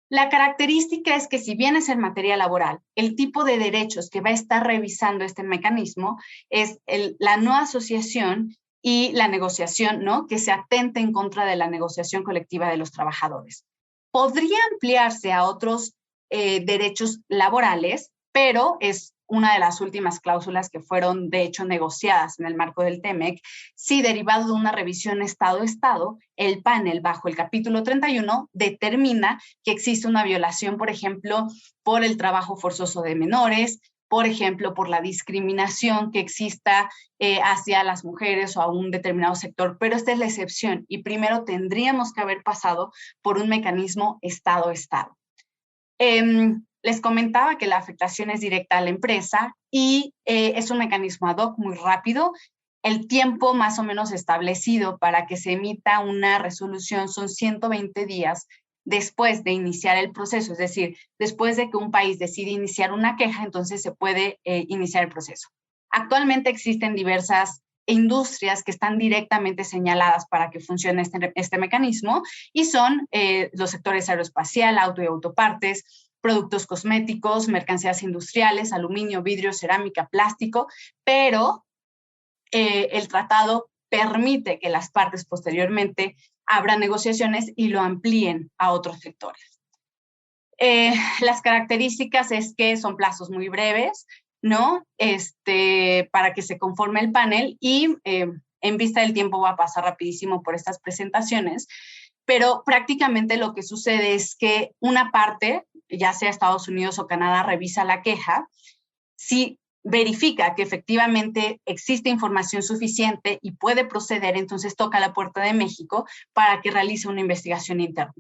I: La característica es que si bien es en materia laboral, el tipo de derechos que va a estar revisando este mecanismo es la no asociación y la negociación, ¿no? Que se atente en contra de la negociación colectiva de los trabajadores. Podría ampliarse a otros derechos laborales, pero es una de las últimas cláusulas que fueron, de hecho, negociadas en el marco del TEMEC. Si derivado de una revisión Estado-Estado, el panel, bajo el capítulo 31, determina que existe una violación, por ejemplo, por el trabajo forzoso de menores, por ejemplo, por la discriminación que exista hacia las mujeres o a un determinado sector, pero esta es la excepción y primero tendríamos que haber pasado por un mecanismo Estado-Estado. Les comentaba que la afectación es directa a la empresa y es un mecanismo ad hoc muy rápido. El tiempo más o menos establecido para que se emita una resolución son 120 días después de iniciar el proceso, es decir, después de que un país decide iniciar una queja, entonces se puede iniciar el proceso. Actualmente existen diversas industrias que están directamente señaladas para que funcione este mecanismo y son los sectores aeroespacial, auto y autopartes, productos cosméticos, mercancías industriales, aluminio, vidrio, cerámica, plástico, pero el tratado permite que las partes posteriormente abran negociaciones y lo amplíen a otros sectores. Las características es que son plazos muy breves, ¿no? Para que se conforme el panel y en vista del tiempo va a pasar rapidísimo por estas presentaciones, pero prácticamente lo que sucede es que una parte, ya sea Estados Unidos o Canadá, revisa la queja, si verifica que efectivamente existe información suficiente y puede proceder, entonces toca la puerta de México para que realice una investigación interna.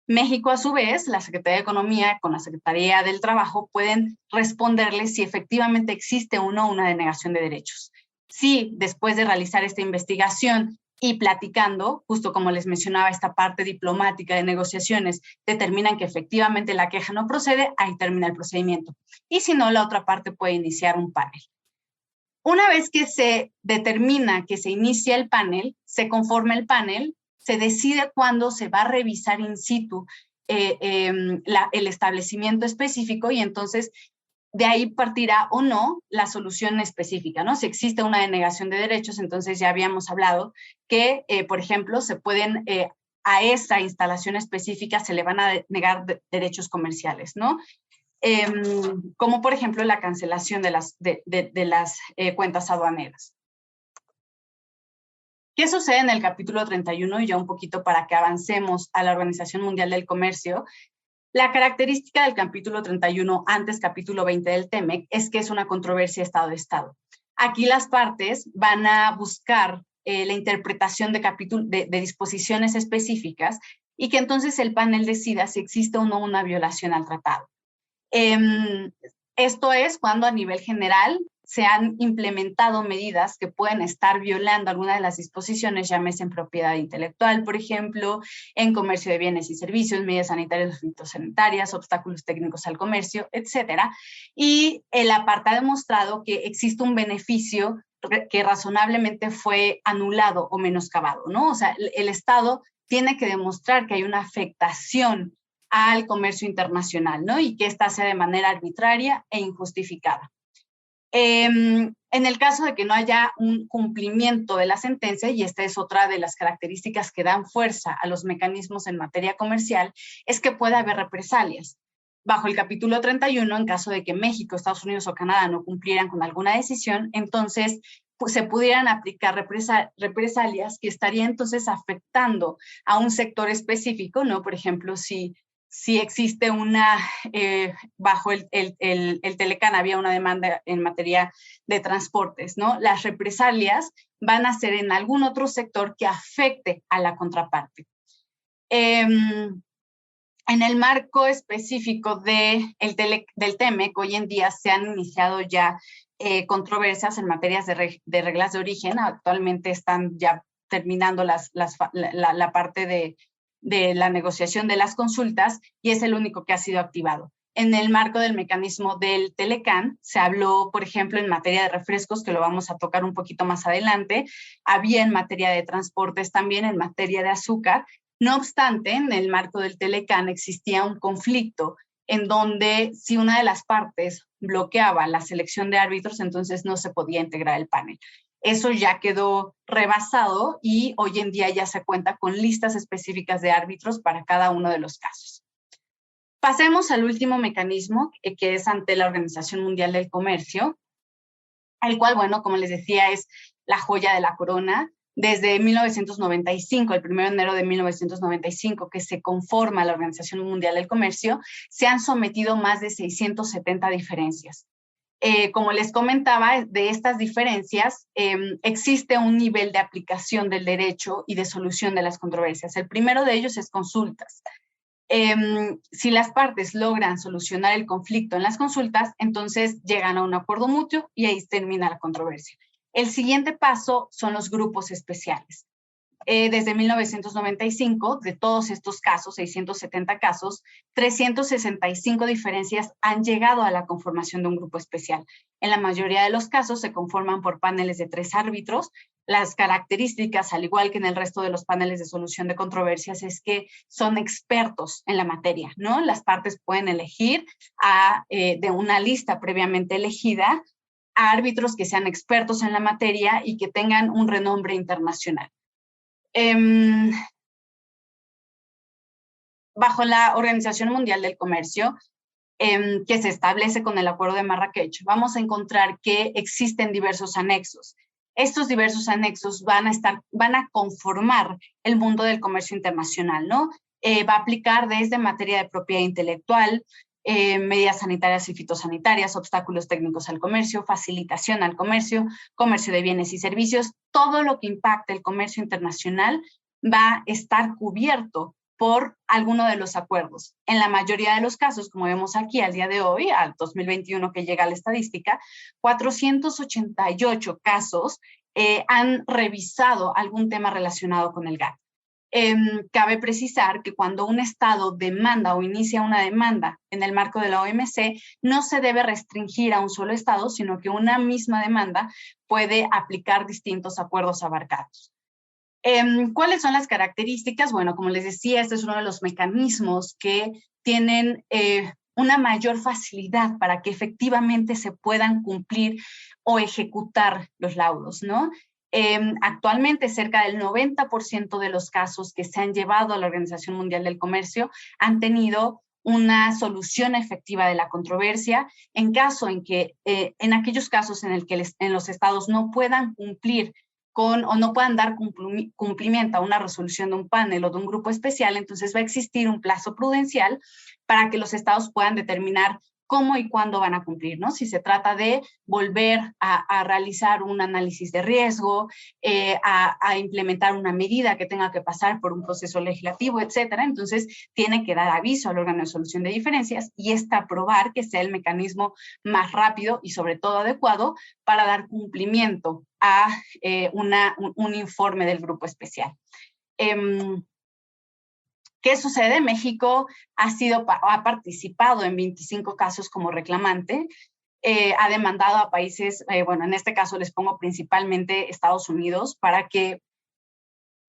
I: México, a su vez, la Secretaría de Economía con la Secretaría del Trabajo pueden responderle si efectivamente existe o no una denegación de derechos. Si después de realizar esta investigación y platicando, justo como les mencionaba, esta parte diplomática de negociaciones, determinan que efectivamente la queja no procede, ahí termina el procedimiento. Y si no, la otra parte puede iniciar un panel. Una vez que se determina que se inicia el panel, se conforma el panel, se decide cuándo se va a revisar in situ el establecimiento específico y entonces de ahí partirá o no la solución específica, ¿no? Si existe una denegación de derechos, entonces ya habíamos hablado que, por ejemplo, se pueden, a esa instalación específica se le van a negar derechos comerciales, ¿no? Como por ejemplo la cancelación de las cuentas aduaneras. ¿Qué sucede en el capítulo 31? Y ya un poquito para que avancemos a la Organización Mundial del Comercio. La característica del capítulo 31, antes capítulo 20 del TEMEC, es que es una controversia Estado-Estado. Aquí las partes van a buscar la interpretación de disposiciones específicas y que entonces el panel decida si existe o no una violación al tratado. Esto es cuando a nivel general se han implementado medidas que pueden estar violando alguna de las disposiciones, llámese en propiedad intelectual, por ejemplo, en comercio de bienes y servicios, medidas sanitarias o fitosanitarias, obstáculos técnicos al comercio, etcétera. Y la parte ha demostrado que existe un beneficio que razonablemente fue anulado o menoscabado, ¿no? O sea, el Estado tiene que demostrar que hay una afectación al comercio internacional, ¿no? Y que ésta sea de manera arbitraria e injustificada. En el caso de que no haya un cumplimiento de la sentencia, y esta es otra de las características que dan fuerza a los mecanismos en materia comercial, es que puede haber represalias. Bajo el capítulo 31, en caso de que México, Estados Unidos o Canadá no cumplieran con alguna decisión, entonces se pudieran aplicar represalias que estarían entonces afectando a un sector específico, ¿no? Por ejemplo, si existe bajo el Telecán había una demanda en materia de transportes, ¿no? Las represalias van a ser en algún otro sector que afecte a la contraparte. En el marco específico del TEMEC, hoy en día se han iniciado ya controversias en materias de reglas de origen. Actualmente están ya terminando la parte de la negociación de las consultas y es el único que ha sido activado. En el marco del mecanismo del Telecán se habló, por ejemplo, en materia de refrescos, que lo vamos a tocar un poquito más adelante, había en materia de transportes también, en materia de azúcar. No obstante, en el marco del Telecán existía un conflicto en donde si una de las partes bloqueaba la selección de árbitros, entonces no se podía integrar el panel. Eso ya quedó rebasado y hoy en día ya se cuenta con listas específicas de árbitros para cada uno de los casos. Pasemos al último mecanismo, que es ante la Organización Mundial del Comercio, el cual, bueno, como les decía, es la joya de la corona. Desde 1995, el 1 de enero de 1995, que se conforma la Organización Mundial del Comercio, se han sometido más de 670 diferencias. Como les comentaba, de estas diferencias existe un nivel de aplicación del derecho y de solución de las controversias. El primero de ellos es consultas. Si las partes logran solucionar el conflicto en las consultas, entonces llegan a un acuerdo mutuo y ahí termina la controversia. El siguiente paso son los grupos especiales. Desde 1995, de todos estos casos, 670 casos, 365 diferencias han llegado a la conformación de un grupo especial. En la mayoría de los casos se conforman por paneles de 3 árbitros. Las características, al igual que en el resto de los paneles de solución de controversias, es que son expertos en la materia, ¿no? Las partes pueden elegir de una lista previamente elegida a árbitros que sean expertos en la materia y que tengan un renombre internacional. Bajo la Organización Mundial del Comercio, que se establece con el Acuerdo de Marrakech, vamos a encontrar que existen diversos anexos. Estos diversos anexos van a conformar el mundo del comercio internacional, ¿no? Va a aplicar desde materia de propiedad intelectual, medidas sanitarias y fitosanitarias, obstáculos técnicos al comercio, facilitación al comercio, comercio de bienes y servicios. Todo lo que impacte el comercio internacional va a estar cubierto por alguno de los acuerdos. En la mayoría de los casos, como vemos aquí al día de hoy, al 2021 que llega la estadística, 488 casos han revisado algún tema relacionado con el GATT. Cabe precisar que cuando un Estado demanda o inicia una demanda en el marco de la OMC, no se debe restringir a un solo Estado, sino que una misma demanda puede aplicar distintos acuerdos abarcados. ¿Cuáles son las características? Bueno, como les decía, este es uno de los mecanismos que tienen una mayor facilidad para que efectivamente se puedan cumplir o ejecutar los laudos, ¿no? Actualmente cerca del 90% de los casos que se han llevado a la Organización Mundial del Comercio han tenido una solución efectiva de la controversia. En aquellos casos en los estados no puedan cumplir con o no puedan dar cumplimiento a una resolución de un panel o de un grupo especial, entonces va a existir un plazo prudencial para que los estados puedan determinar cómo y cuándo van a cumplir, ¿no? Si se trata de volver a realizar un análisis de riesgo, a implementar una medida que tenga que pasar por un proceso legislativo, etcétera. Entonces, tiene que dar aviso al órgano de solución de diferencias y aprobar que sea el mecanismo más rápido y sobre todo adecuado para dar cumplimiento a un informe del grupo especial. ¿Qué sucede? México ha participado en 25 casos como reclamante, ha demandado a países, bueno, en este caso les pongo principalmente Estados Unidos, para que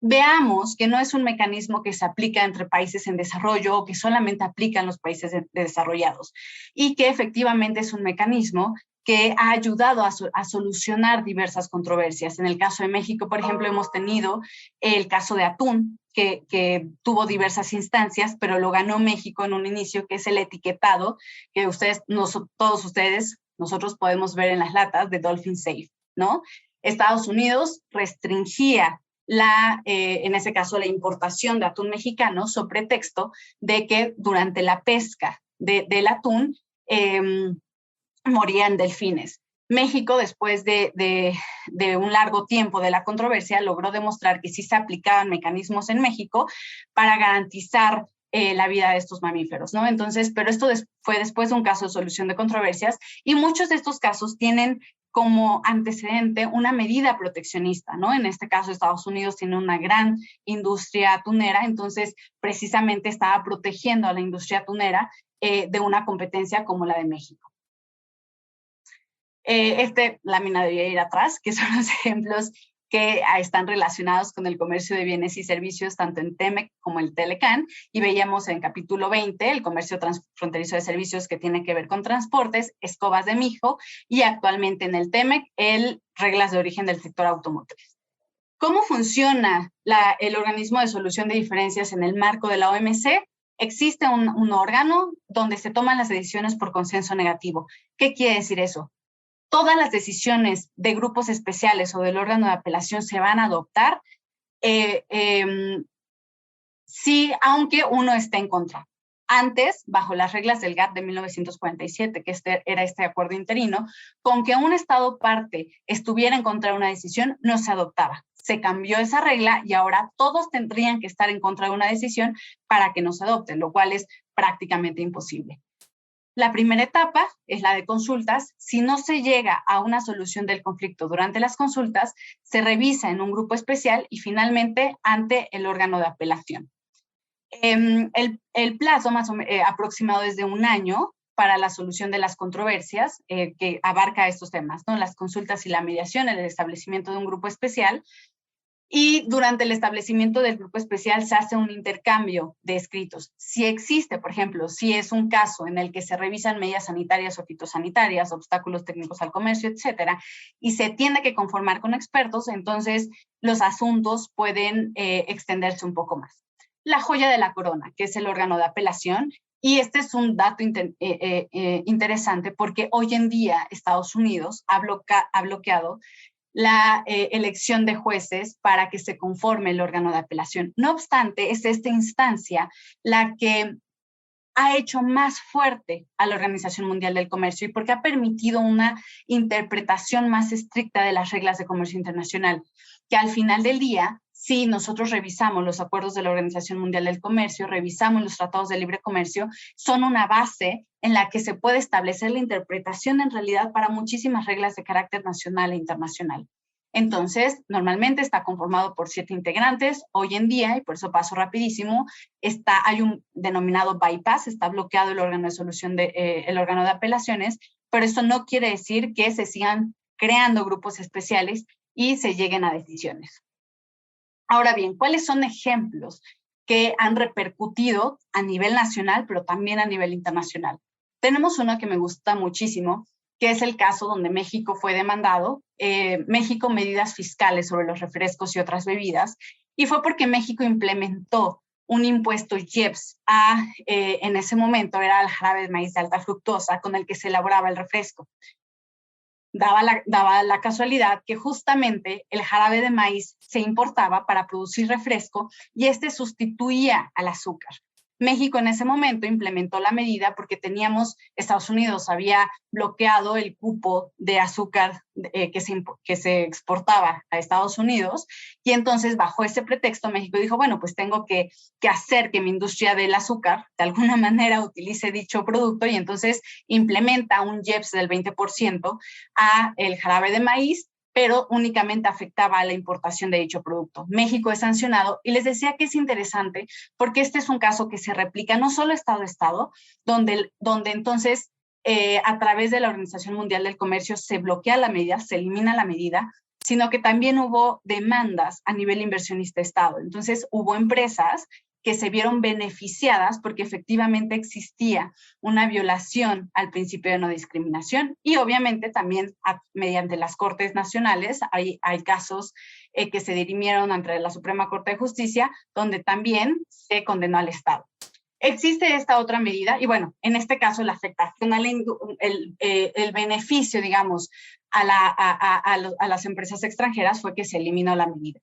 I: veamos que no es un mecanismo que se aplica entre países en desarrollo o que solamente aplica en los países desarrollados, y que efectivamente es un mecanismo que ha ayudado a solucionar diversas controversias. En el caso de México, por ejemplo, hemos tenido el caso de atún, que tuvo diversas instancias, pero lo ganó México en un inicio, que es el etiquetado que todos ustedes, nosotros podemos ver en las latas de Dolphin Safe, ¿no? Estados Unidos restringía en ese caso, la importación de atún mexicano, sobre pretexto de que durante la pesca del atún morían delfines. México, después de un largo tiempo de la controversia, logró demostrar que sí se aplicaban mecanismos en México para garantizar la vida de estos mamíferos, ¿no? Entonces, pero esto fue después de un caso de solución de controversias, y muchos de estos casos tienen como antecedente una medida proteccionista, ¿no? En este caso, Estados Unidos tiene una gran industria atunera, entonces precisamente estaba protegiendo a la industria atunera de una competencia como la de México. Lámina debería ir atrás, que son los ejemplos que están relacionados con el comercio de bienes y servicios, tanto en TEMEC como el Telecán, y veíamos en capítulo 20 el comercio transfronterizo de servicios que tiene que ver con transportes, escobas de mijo, y actualmente en el TEMEC, reglas de origen del sector automotriz. ¿Cómo funciona el organismo de solución de diferencias en el marco de la OMC? Existe un órgano donde se toman las decisiones por consenso negativo. ¿Qué quiere decir eso? Todas las decisiones de grupos especiales o del órgano de apelación se van a adoptar aunque uno esté en contra. Antes, bajo las reglas del GATT de 1947, que era este acuerdo interino, con que un Estado parte estuviera en contra de una decisión, no se adoptaba. Se cambió esa regla y ahora todos tendrían que estar en contra de una decisión para que no se adopte, lo cual es prácticamente imposible. La primera etapa es la de consultas. Si no se llega a una solución del conflicto durante las consultas, se revisa en un grupo especial y finalmente ante el órgano de apelación. El plazo aproximado es de 1 año para la solución de las controversias que abarca estos temas, ¿no? Las consultas y la mediación, el establecimiento de un grupo especial. Y durante el establecimiento del grupo especial se hace un intercambio de escritos. Si existe, por ejemplo, si es un caso en el que se revisan medidas sanitarias o fitosanitarias, obstáculos técnicos al comercio, etcétera, y se tiene que conformar con expertos, entonces los asuntos pueden extenderse un poco más. La joya de la corona, que es el órgano de apelación, y este es un dato interesante porque hoy en día Estados Unidos ha bloqueado la elección de jueces para que se conforme el órgano de apelación. No obstante, es esta instancia la que ha hecho más fuerte a la Organización Mundial del Comercio y porque ha permitido una interpretación más estricta de las reglas de comercio internacional, que al final del día, si nosotros revisamos los acuerdos de la Organización Mundial del Comercio, revisamos los tratados de libre comercio, son una base en la que se puede establecer la interpretación en realidad para muchísimas reglas de carácter nacional e internacional. Entonces, normalmente está conformado por 7 integrantes. Hoy en día, y por eso paso rapidísimo, hay un denominado bypass, está bloqueado el órgano de solución el órgano de apelaciones, pero esto no quiere decir que se sigan creando grupos especiales y se lleguen a decisiones. Ahora bien, ¿cuáles son ejemplos que han repercutido a nivel nacional, pero también a nivel internacional? Tenemos uno que me gusta muchísimo, que es el caso donde México fue demandado, México medidas fiscales sobre los refrescos y otras bebidas, y fue porque México implementó un impuesto IEPS en ese momento era el jarabe de maíz de alta fructosa con el que se elaboraba el refresco. Daba la casualidad que justamente el jarabe de maíz se importaba para producir refresco y este sustituía al azúcar. México en ese momento implementó la medida porque Estados Unidos había bloqueado el cupo de azúcar que se exportaba a Estados Unidos, y entonces bajo ese pretexto México dijo, bueno, pues tengo que hacer que mi industria del azúcar de alguna manera utilice dicho producto, y entonces implementa un IEPS del 20% a el jarabe de maíz, pero únicamente afectaba a la importación de dicho producto. México es sancionado, y les decía que es interesante porque este es un caso que se replica no solo Estado a Estado, donde entonces a través de la Organización Mundial del Comercio se bloquea la medida, se elimina la medida, sino que también hubo demandas a nivel inversionista-Estado. Entonces hubo empresas que se vieron beneficiadas porque efectivamente existía una violación al principio de no discriminación, y obviamente también mediante las Cortes Nacionales hay casos que se dirimieron ante la Suprema Corte de Justicia, donde también se condenó al Estado. Existe esta otra medida, y bueno, en este caso la afectación, el beneficio, digamos, a las empresas extranjeras fue que se eliminó la medida.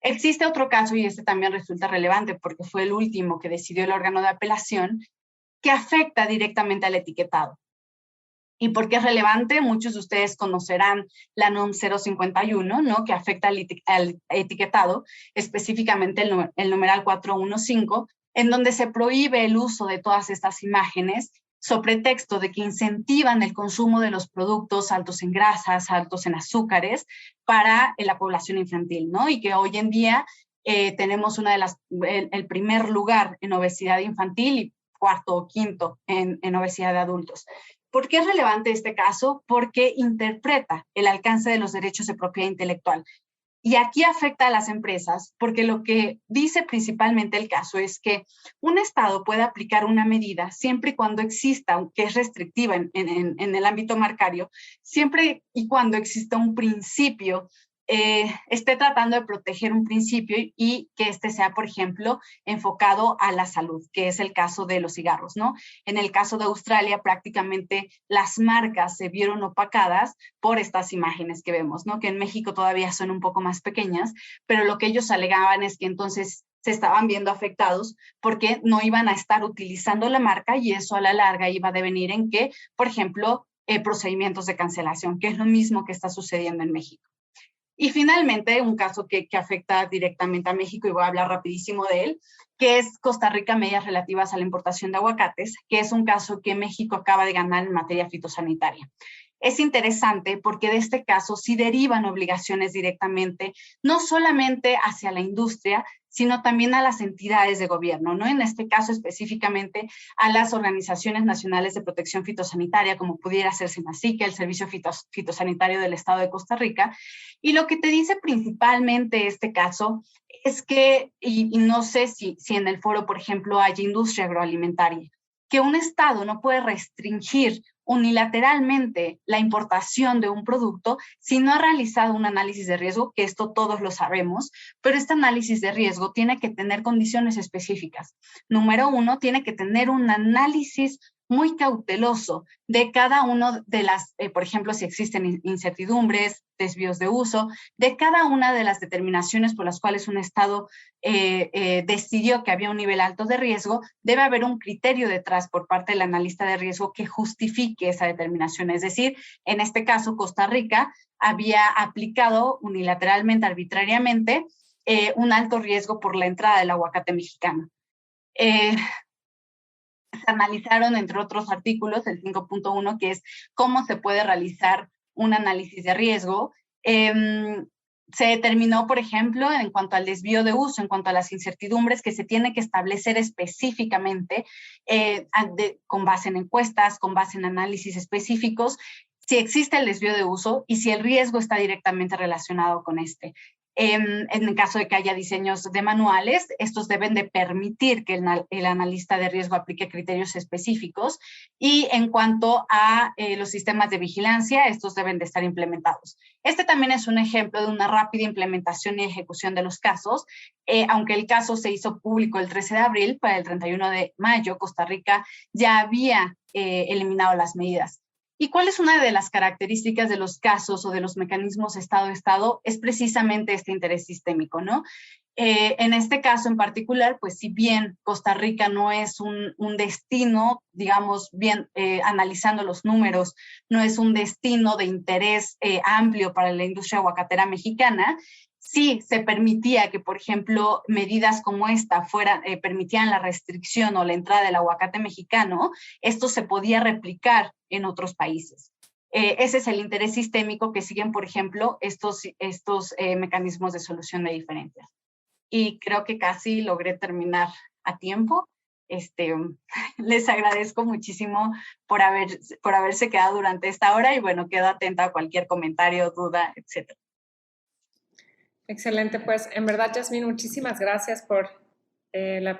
I: Existe otro caso, y este también resulta relevante porque fue el último que decidió el órgano de apelación, que afecta directamente al etiquetado. ¿Y por qué es relevante? Muchos de ustedes conocerán la NOM 051, ¿no? Que afecta al etiquetado, específicamente el numeral 415, en donde se prohíbe el uso de todas estas imágenes sobre texto de que incentivan el consumo de los productos altos en grasas, altos en azúcares para la población infantil, ¿no? Y que hoy en día tenemos el primer lugar en obesidad infantil y cuarto o quinto en obesidad de adultos. ¿Por qué es relevante este caso? Porque interpreta el alcance de los derechos de propiedad intelectual. Y aquí afecta a las empresas porque lo que dice principalmente el caso es que un Estado puede aplicar una medida siempre y cuando exista, aunque es restrictiva en el ámbito marcario, siempre y cuando exista un principio, esté tratando de proteger un principio y que este sea, por ejemplo, enfocado a la salud, que es el caso de los cigarros, ¿no? En el caso de Australia, prácticamente las marcas se vieron opacadas por estas imágenes que vemos, ¿no? Que en México todavía son un poco más pequeñas, pero lo que ellos alegaban es que entonces se estaban viendo afectados porque no iban a estar utilizando la marca, y eso a la larga iba a devenir en que, por ejemplo, procedimientos de cancelación, que es lo mismo que está sucediendo en México. Y finalmente, un caso que afecta directamente a México, y voy a hablar rapidísimo de él, que es Costa Rica, medidas relativas a la importación de aguacates, que es un caso que México acaba de ganar en materia fitosanitaria. Es interesante porque de este caso sí derivan obligaciones directamente, no solamente hacia la industria, sino también a las entidades de gobierno, ¿no? En este caso específicamente a las organizaciones nacionales de protección fitosanitaria, como pudiera ser SENACICA, el Servicio Fitosanitario del Estado de Costa Rica. Y lo que te dice principalmente este caso es que, y no sé si en el foro, por ejemplo, hay industria agroalimentaria, que un Estado no puede restringir unilateralmente la importación de un producto si no ha realizado un análisis de riesgo, que esto todos lo sabemos, pero este análisis de riesgo tiene que tener condiciones específicas. Número uno, tiene que tener un análisis muy cauteloso de cada uno de las, por ejemplo, si existen incertidumbres, desvíos de uso, de cada una de las determinaciones por las cuales un Estado decidió que había un nivel alto de riesgo. Debe haber un criterio detrás por parte del analista de riesgo que justifique esa determinación. Es decir, en este caso, Costa Rica había aplicado unilateralmente, arbitrariamente, un alto riesgo por la entrada del aguacate mexicano. Se analizaron, entre otros artículos, el 5.1, que es cómo se puede realizar un análisis de riesgo. Se determinó, por ejemplo, en cuanto al desvío de uso, en cuanto a las incertidumbres, que se tiene que establecer específicamente con base en encuestas, con base en análisis específicos, si existe el desvío de uso y si el riesgo está directamente relacionado con este. En el caso de que haya diseños de manuales, estos deben de permitir que el analista de riesgo aplique criterios específicos, y en cuanto a los sistemas de vigilancia, estos deben de estar implementados. Este también es un ejemplo de una rápida implementación y ejecución de los casos. Aunque el caso se hizo público el 13 de abril, para el 31 de mayo, Costa Rica ya había eliminado las medidas. ¿Y cuál es una de las características de los casos o de los mecanismos Estado-Estado? Es precisamente este interés sistémico, ¿no? En este caso en particular, pues si bien Costa Rica no es un destino, digamos, bien analizando los números, no es un destino de interés amplio para la industria aguacatera mexicana, sí se permitía que, por ejemplo, medidas como esta permitían la restricción o la entrada del aguacate mexicano, esto se podía replicar en otros países. Ese es el interés sistémico que siguen, por ejemplo, estos mecanismos de solución de diferencias. Y creo que casi logré terminar a tiempo. Les agradezco muchísimo por haberse quedado durante esta hora y bueno, quedo atenta a cualquier comentario, duda, etc.
D: Excelente, pues en verdad, Yasmín, muchísimas gracias por el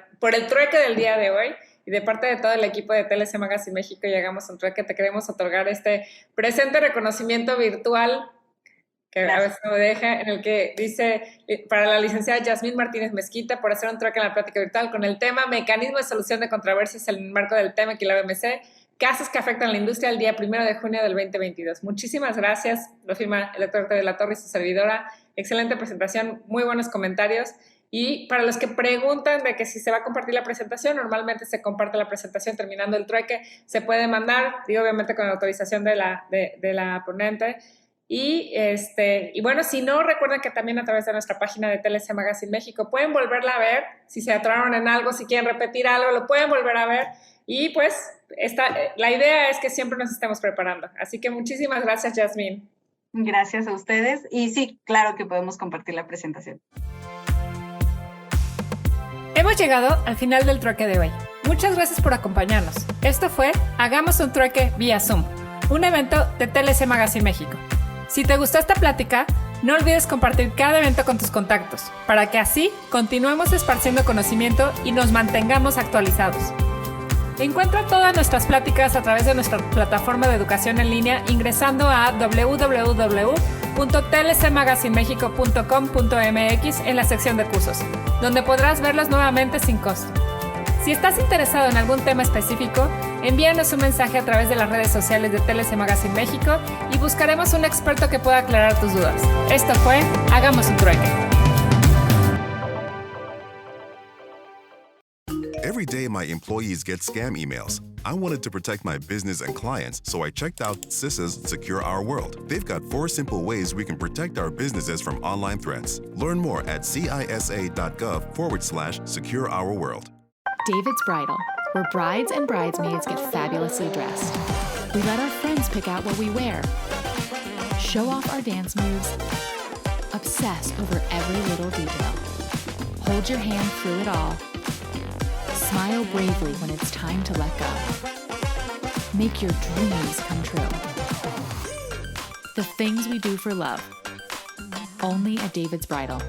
D: trueque del día de hoy. Y de parte de todo el equipo de TLC Magazine México y Hagamos un Trueque, te queremos otorgar este presente reconocimiento virtual que a veces me deja, en el que dice para la licenciada Yasmín Martínez Mezquita por hacer un trueque en la plática virtual con el tema Mecanismo de Solución de Controversias en el marco del TEMEC y la OMC, casos que afectan a la industria el día 1 de junio del 2022. Muchísimas gracias, lo firma el doctor de la Torre y su servidora. Excelente presentación, muy buenos comentarios. Y para los que preguntan de que si se va a compartir la presentación, normalmente se comparte la presentación terminando el trueque, se puede mandar, digo obviamente con la autorización de la ponente. Y bueno, si no, recuerden que también a través de nuestra página de TLC Magazine México pueden volverla a ver, si se atoraron en algo, si quieren repetir algo, lo pueden volver a ver. Y pues la idea es que siempre nos estemos preparando. Así que muchísimas gracias, Yasmín.
I: Gracias a ustedes. Y sí, claro que podemos compartir la presentación.
F: Hemos llegado al final del trueque de hoy. Muchas gracias por acompañarnos. Esto fue Hagamos un Trueque vía Zoom, un evento de TLC Magazine México. Si te gustó esta plática, no olvides compartir cada evento con tus contactos, para que así continuemos esparciendo conocimiento y nos mantengamos actualizados. Encuentra todas nuestras pláticas a través de nuestra plataforma de educación en línea ingresando a www.tlcmagazinemexico.com.mx en la sección de cursos, donde podrás verlas nuevamente sin costo. Si estás interesado en algún tema específico, envíanos un mensaje a través de las redes sociales de TLC Magazine México y buscaremos un experto que pueda aclarar tus dudas. Esto fue Hagamos un Trueque.
O: Every day, my employees get scam emails. I wanted to protect my business and clients, so I checked out CISA's Secure Our World. They've got 4 simple ways we can protect our businesses from online threats. Learn more at cisa.gov/Secure Our World.
L: David's Bridal, where brides and bridesmaids get fabulously dressed. We let our friends pick out what we wear, show off our dance moves, obsess over every little detail, hold your hand through it all, smile bravely when it's time to let go. Make your dreams come true. The things we do for love. Only at David's Bridal.